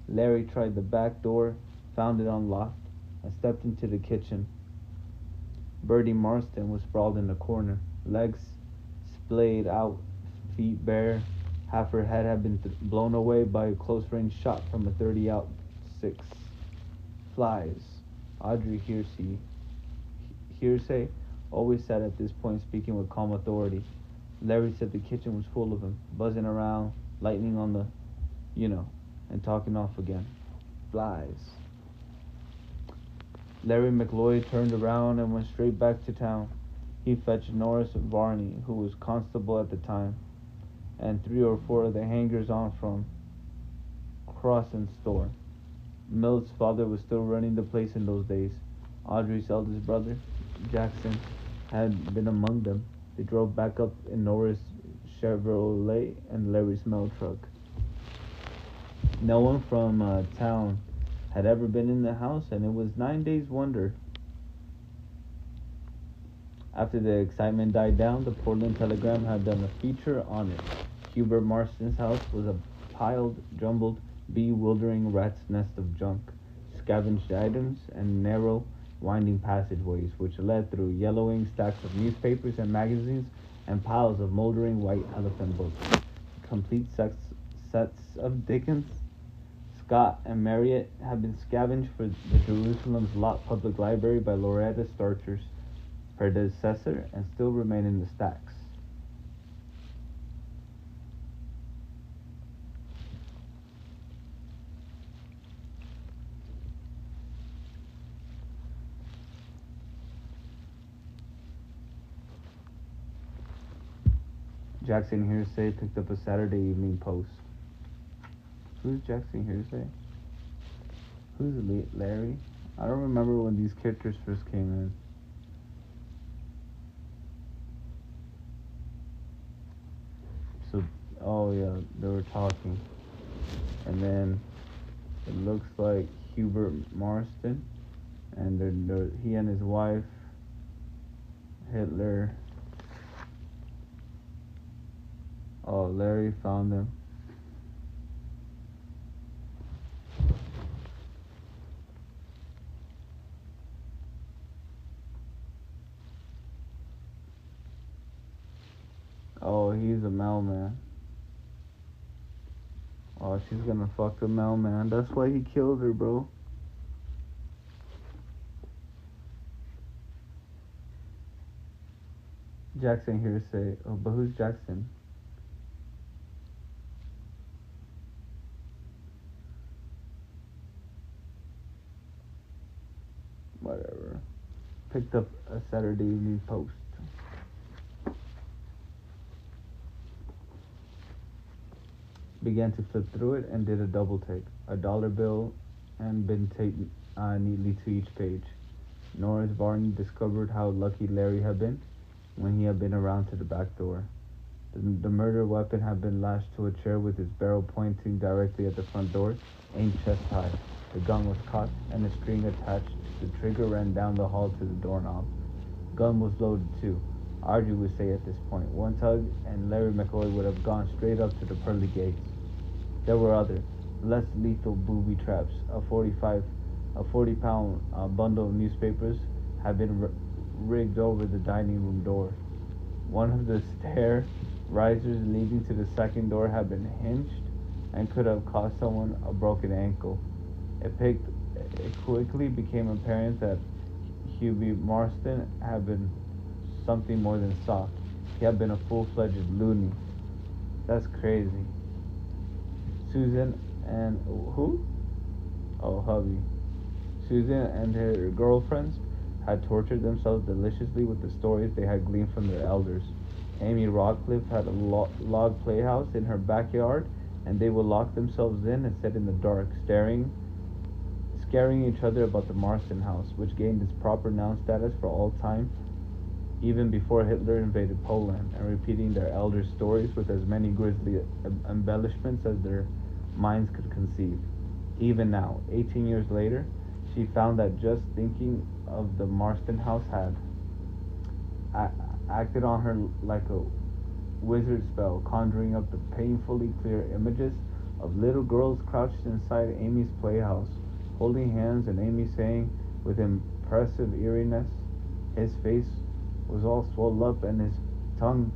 Larry tried the back door, found it unlocked, and stepped into the kitchen. Bertie Marston was sprawled in the corner, legs splayed out, feet bare. Half her head had been blown away by a close-range shot from a .30-06. Flies. Audrey Hearsay always sat at this point speaking with calm authority. Larry said the kitchen was full of them, buzzing around, lightning on the, and talking off again. Flies. Larry McLeod turned around and went straight back to town. He fetched Norris Varney, who was constable at the time, and 3 or 4 of the hangers-on from Crossan's store. Milt's father was still running the place in those days. Audrey's eldest brother, Jackson, had been among them. They drove back up in Norris' Chevrolet and Larry's mail truck. No one from town had ever been in the house, and it was 9 days' wonder. After the excitement died down, the Portland Telegram had done a feature on it. Hubert Marston's house was a piled, jumbled, bewildering rat's nest of junk, scavenged items, and narrow, winding passageways which led through yellowing stacks of newspapers and magazines and piles of moldering white elephant books. Complete sets of Dickens, Scott, and Marriott had been scavenged for the Jerusalem's Lot Public Library by Loretta Starcher's predecessor and still remain in the stacks. Jackson Hearsay picked up a Saturday Evening Post. Who's Jackson Hearsay? Who's Larry? I don't remember when these characters first came in. So, oh yeah, they were talking. And then it looks like Hubert Marston, and he and his wife, Hitler. Oh, Larry found them. Oh, he's a mailman. Oh, she's gonna fuck the mailman. That's why he killed her, bro. Jackson here say, oh, but who's Jackson? Whatever. Picked up a Saturday Evening Post. Began to flip through it and did a double take. A dollar bill and been taped neatly to each page. Norris Barney discovered how lucky Larry had been when he had been around to the back door. The murder weapon had been lashed to a chair with its barrel pointing directly at the front door, aimed chest high. The gun was cocked, and a string attached to the trigger ran down the hall to the doorknob. Gun was loaded too. Archie would say at this point. One tug, and Larry McCoy would have gone straight up to the pearly gates. There were other, less lethal booby traps. A 40-pound bundle of newspapers had been rigged over the dining room door. One of the stair risers leading to the second door had been hinged and could have cost someone a broken ankle. It quickly became apparent that Hubie Marston had been something more than soft. He had been a full-fledged loony. That's crazy. Susan and who? Oh, hubby. Susan and her girlfriends had tortured themselves deliciously with the stories they had gleaned from their elders. Amy Rockcliffe had a log playhouse in her backyard, and they would lock themselves in and sit in the dark, scaring each other about the Marston house, which gained its proper noun status for all time, even before Hitler invaded Poland, and repeating their elders' stories with as many grisly embellishments as their minds could conceive. Even now, 18 years later, she found that just thinking of the Marston house had acted on her like a wizard spell, conjuring up the painfully clear images of little girls crouched inside Amy's playhouse, holding hands, and Amy saying with impressive eeriness, his face was all swelled up and his tongue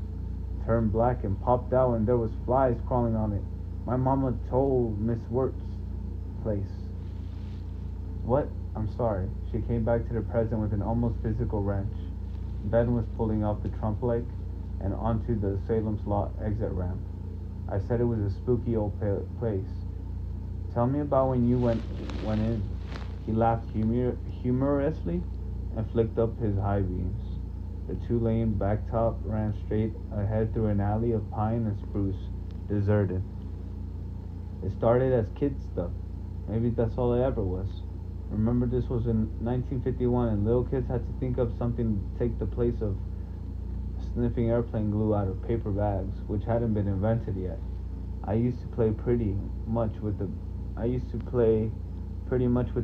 turned black and popped out and there was flies crawling on it. My mama told Miss Wirt's place. What? I'm sorry. She came back to the present with an almost physical wrench. Ben was pulling off the Trump Lake and onto the Salem's Law exit ramp. I said it was a spooky old place. Tell me about when you went in. He laughed humorously and flicked up his high beams. The two-lane blacktop ran straight ahead through an alley of pine and spruce, deserted. It started as kid stuff. Maybe that's all it ever was. Remember, this was in 1951 and little kids had to think of something to take the place of sniffing airplane glue out of paper bags, which hadn't been invented yet. I used to play pretty much with the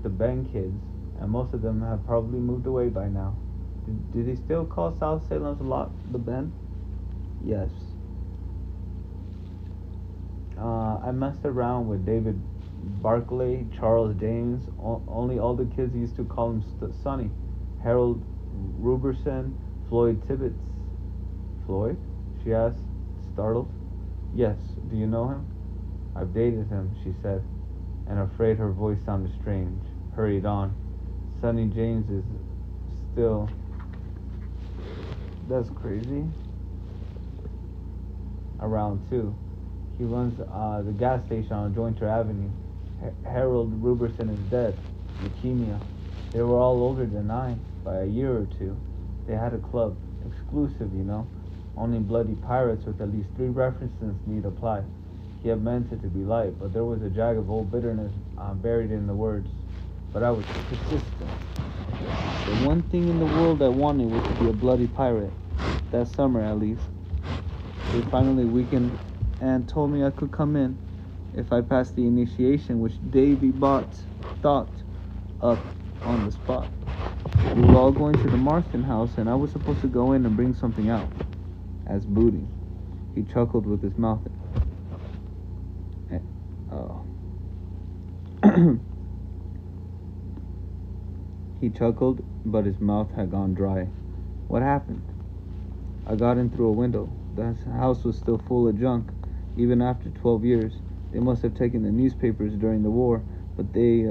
Ben kids, and most of them have probably moved away by now. Do they still call South Salem's lot the Ben? Yes. I messed around with David Barclay, Charles James, only all the kids used to call him Sonny. Harold Ruberson, Floyd Tibbetts. Floyd? She asked, startled. Yes, do you know him? I've dated him, she said, and afraid her voice sounded strange. Hurried on. Sonny James is still... That's crazy. Around too. He runs the gas station on Jointer Avenue. Harold Ruberson is dead. Leukemia. They were all older than I, by a year or two. They had a club. Exclusive, you know. Only bloody pirates with at least 3 references need apply. He had meant it to be light, but there was a jag of old bitterness buried in the words. But I was persistent. The one thing in the world I wanted was to be a bloody pirate. That summer, at least. They finally weakened and told me I could come in if I passed the initiation, which Davy Botts thought up on the spot. We were all going to the Marston house, and I was supposed to go in and bring something out as booty. He chuckled with his mouth. Oh. He chuckled, but his mouth had gone dry. What happened? I got in through a window. The house was still full of junk, even after 12 years. They must have taken the newspapers during the war, but they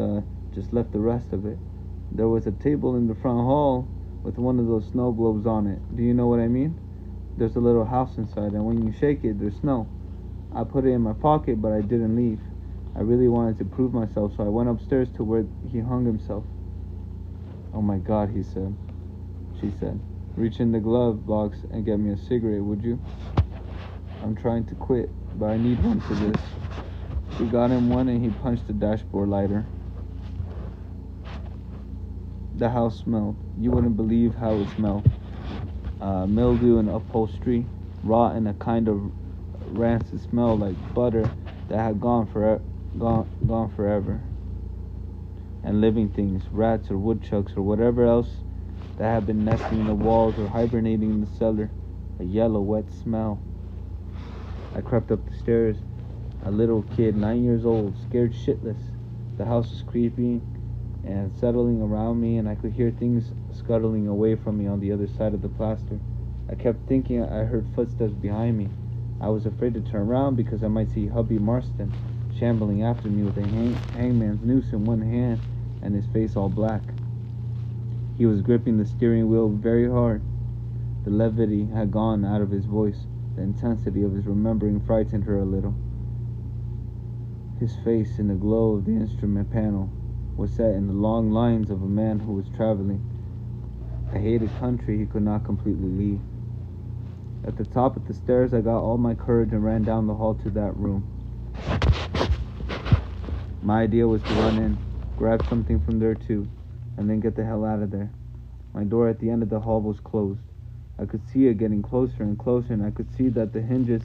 just left the rest of it. There was a table in the front hall with one of those snow globes on it. Do you know what I mean? There's a little house inside, and when you shake it, there's snow. I put it in my pocket, but I didn't leave. I really wanted to prove myself, so I went upstairs to where he hung himself. Oh my God, he said. She said, reach in the glove box and get me a cigarette, would you? I'm trying to quit, but I need one for this. We got him one and he punched the dashboard lighter. The house smelled. You wouldn't believe how it smelled. Mildew and upholstery, rot and a kind of rancid smell like butter that had gone forever. And living things, rats or woodchucks or whatever else that had been nesting in the walls or hibernating in the cellar. A yellow, wet smell. I crept up the stairs, a little kid, 9 years old, scared shitless. The house was creeping and settling around me, and I could hear things scuttling away from me on the other side of the plaster. I kept thinking I heard footsteps behind me. I was afraid to turn around because I might see hubby Marston shambling after me with a hangman's noose in one hand and his face all black. He was gripping the steering wheel very hard. The levity had gone out of his voice. The intensity of his remembering frightened her a little. His face, in the glow of the instrument panel, was set in the long lines of a man who was traveling a hated country he could not completely leave. At the top of the stairs, I got all my courage and ran down the hall to that room. My idea was to run in, grab something from there too, and then get the hell out of there. My door at the end of the hall was closed. I could see it getting closer and closer, and I could see that the hinges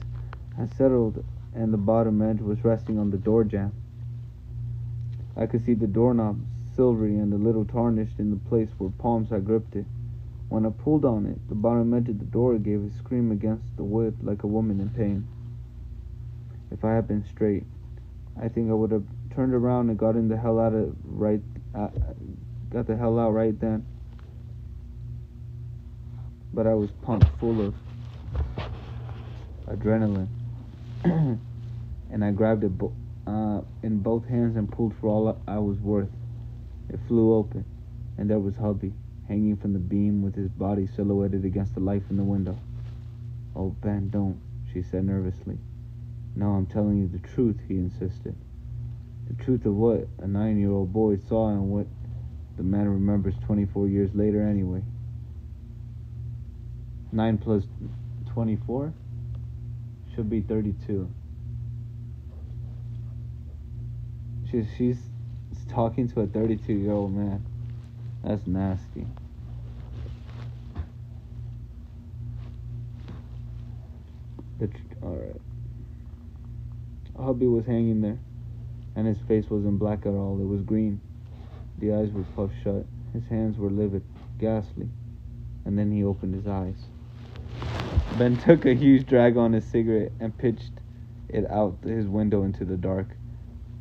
had settled and the bottom edge was resting on the door jamb. I could see the doorknob, silvery and a little tarnished in the place where palms had gripped it. When I pulled on it, the bottom edge of the door gave a scream against the wood like a woman in pain. If I had been straight, I think I would have turned around and got the hell out right then. But I was pumped full of adrenaline, and I grabbed it in both hands and pulled for all I was worth. It flew open, and there was hubby, hanging from the beam with his body silhouetted against the light from the window. Oh, Ben, don't, she said nervously. No, I'm telling you the truth, he insisted. The truth of what a 9-year-old boy saw and what the man remembers 24 years later anyway. 9 plus 24 should be 32. She's talking to a 32-year-old man. That's nasty. Alright. Hubby was hanging there, and his face wasn't black at all. It was green. The eyes were puffed shut. His hands were livid, ghastly. And then he opened his eyes. Ben took a huge drag on his cigarette and pitched it out his window into the dark.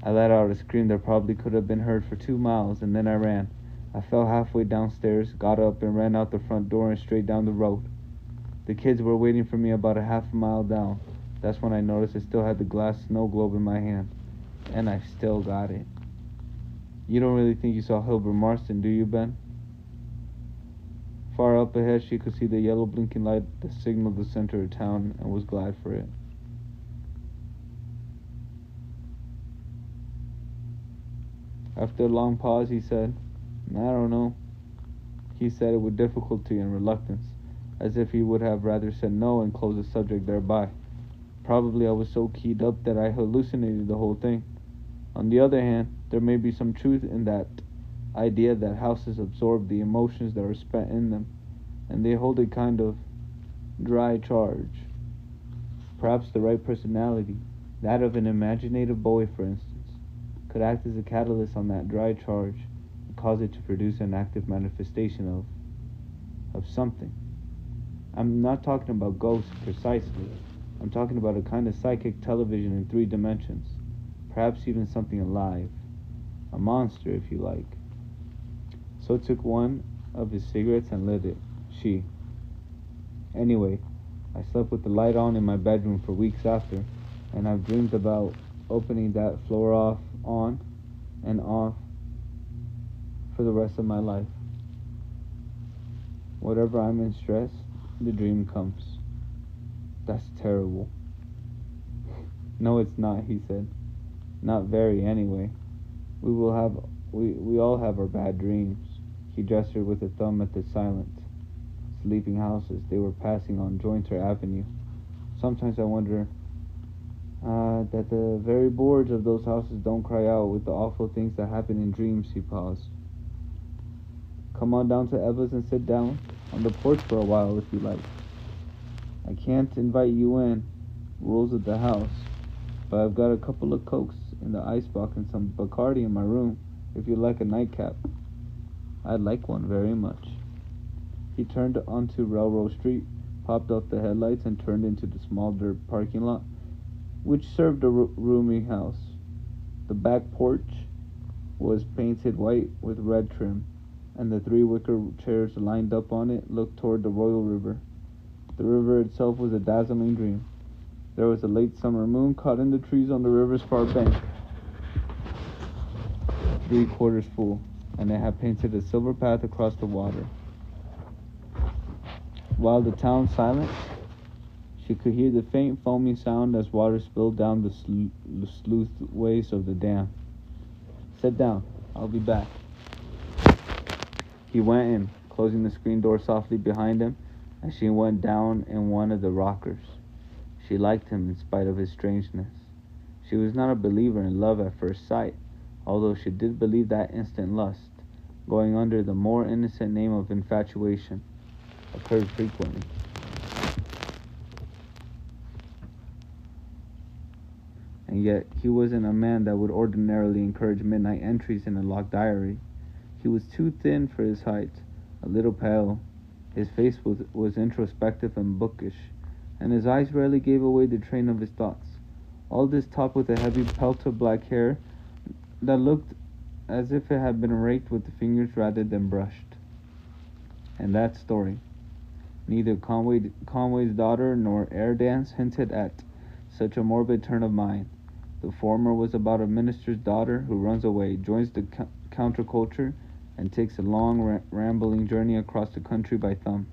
I let out a scream that probably could have been heard for 2 miles, and then I ran. I fell halfway downstairs, got up, and ran out the front door and straight down the road. The kids were waiting for me about a half a mile down. That's when I noticed I still had the glass snow globe in my hand. And I still got it. You don't really think you saw Hilbert Marston, do you, Ben? Far up ahead, she could see the yellow blinking light that signaled the center of town, and was glad for it. After a long pause, he said, I don't know. He said it with difficulty and reluctance, as if he would have rather said no and closed the subject thereby. Probably I was so keyed up that I hallucinated the whole thing. On the other hand, there may be some truth in that idea that houses absorb the emotions that are spent in them, and they hold a kind of dry charge. Perhaps the right personality, that of an imaginative boy for instance, could act as a catalyst on that dry charge and cause it to produce an active manifestation of something. I'm not talking about ghosts precisely. I'm talking about a kind of psychic television in 3 dimensions, perhaps even something alive, a monster if you like. So took one of his cigarettes and lit it. Anyway, I slept with the light on in my bedroom for weeks after, and I've dreamed about opening that floor off, on, and off for the rest of my life. Whatever I'm in stress, the dream comes. That's terrible. No, it's not, he said. Not very, anyway. We will have we all have our bad dreams. He gestured with a thumb at the silent, sleeping houses they were passing on Jointer Avenue. Sometimes I wonder that the very boards of those houses don't cry out with the awful things that happen in dreams. He paused. Come on down to Eva's and sit down on the porch for a while if you like. I can't invite you in, rules of the house, but I've got a couple of Cokes in the icebox and some Bacardi in my room if you'd like a nightcap. I'd like one very much. He turned onto Railroad Street, popped off the headlights, and turned into the small dirt parking lot, which served a roomy house. The back porch was painted white with red trim, and the 3 wicker chairs lined up on it looked toward the Royal River. The river itself was a dazzling dream. There was a late summer moon caught in the trees on the river's far bank, 3/4 full, and it had painted a silver path across the water. While the town silent, she could hear the faint foamy sound as water spilled down the sluiceways of the dam. Sit down, I'll be back. He went in, closing the screen door softly behind him as she went down in one of the rockers. She liked him in spite of his strangeness. She was not a believer in love at first sight, although she did believe that instant lust, going under the more innocent name of infatuation, occurred frequently. And yet, he wasn't a man that would ordinarily encourage midnight entries in a locked diary. He was too thin for his height, a little pale. His face was introspective and bookish, and his eyes rarely gave away the train of his thoughts. All this topped with a heavy pelt of black hair that looked as if it had been raked with the fingers rather than brushed. And that story, neither Conway's daughter nor Air Dance hinted at such a morbid turn of mind. The former was about a minister's daughter who runs away, joins the counterculture, and takes a long, rambling journey across the country by thumb.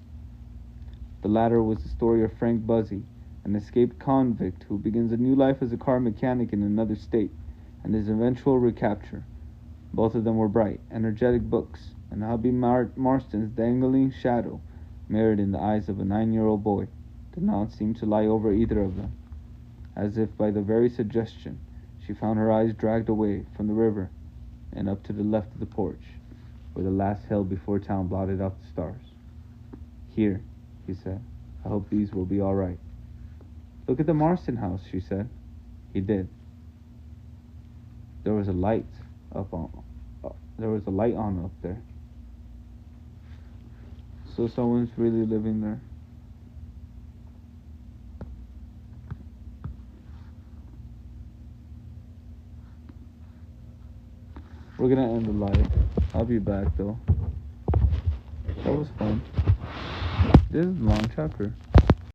The latter was the story of Frank Buzzy, an escaped convict who begins a new life as a car mechanic in another state, and his eventual recapture. Both of them were bright, energetic books, and Hubby Marston's dangling shadow, mirrored in the eyes of a 9-year-old boy, did not seem to lie over either of them. As if by the very suggestion, she found her eyes dragged away from the river and up to the left of the porch, where the last hill before town blotted out the stars. Here, he said. I hope these will be all right. Look at the Marston house, she said. He did. There was a light on up there. So someone's really living there. We're gonna end the live. I'll be back though. That was fun. This is a long chapter.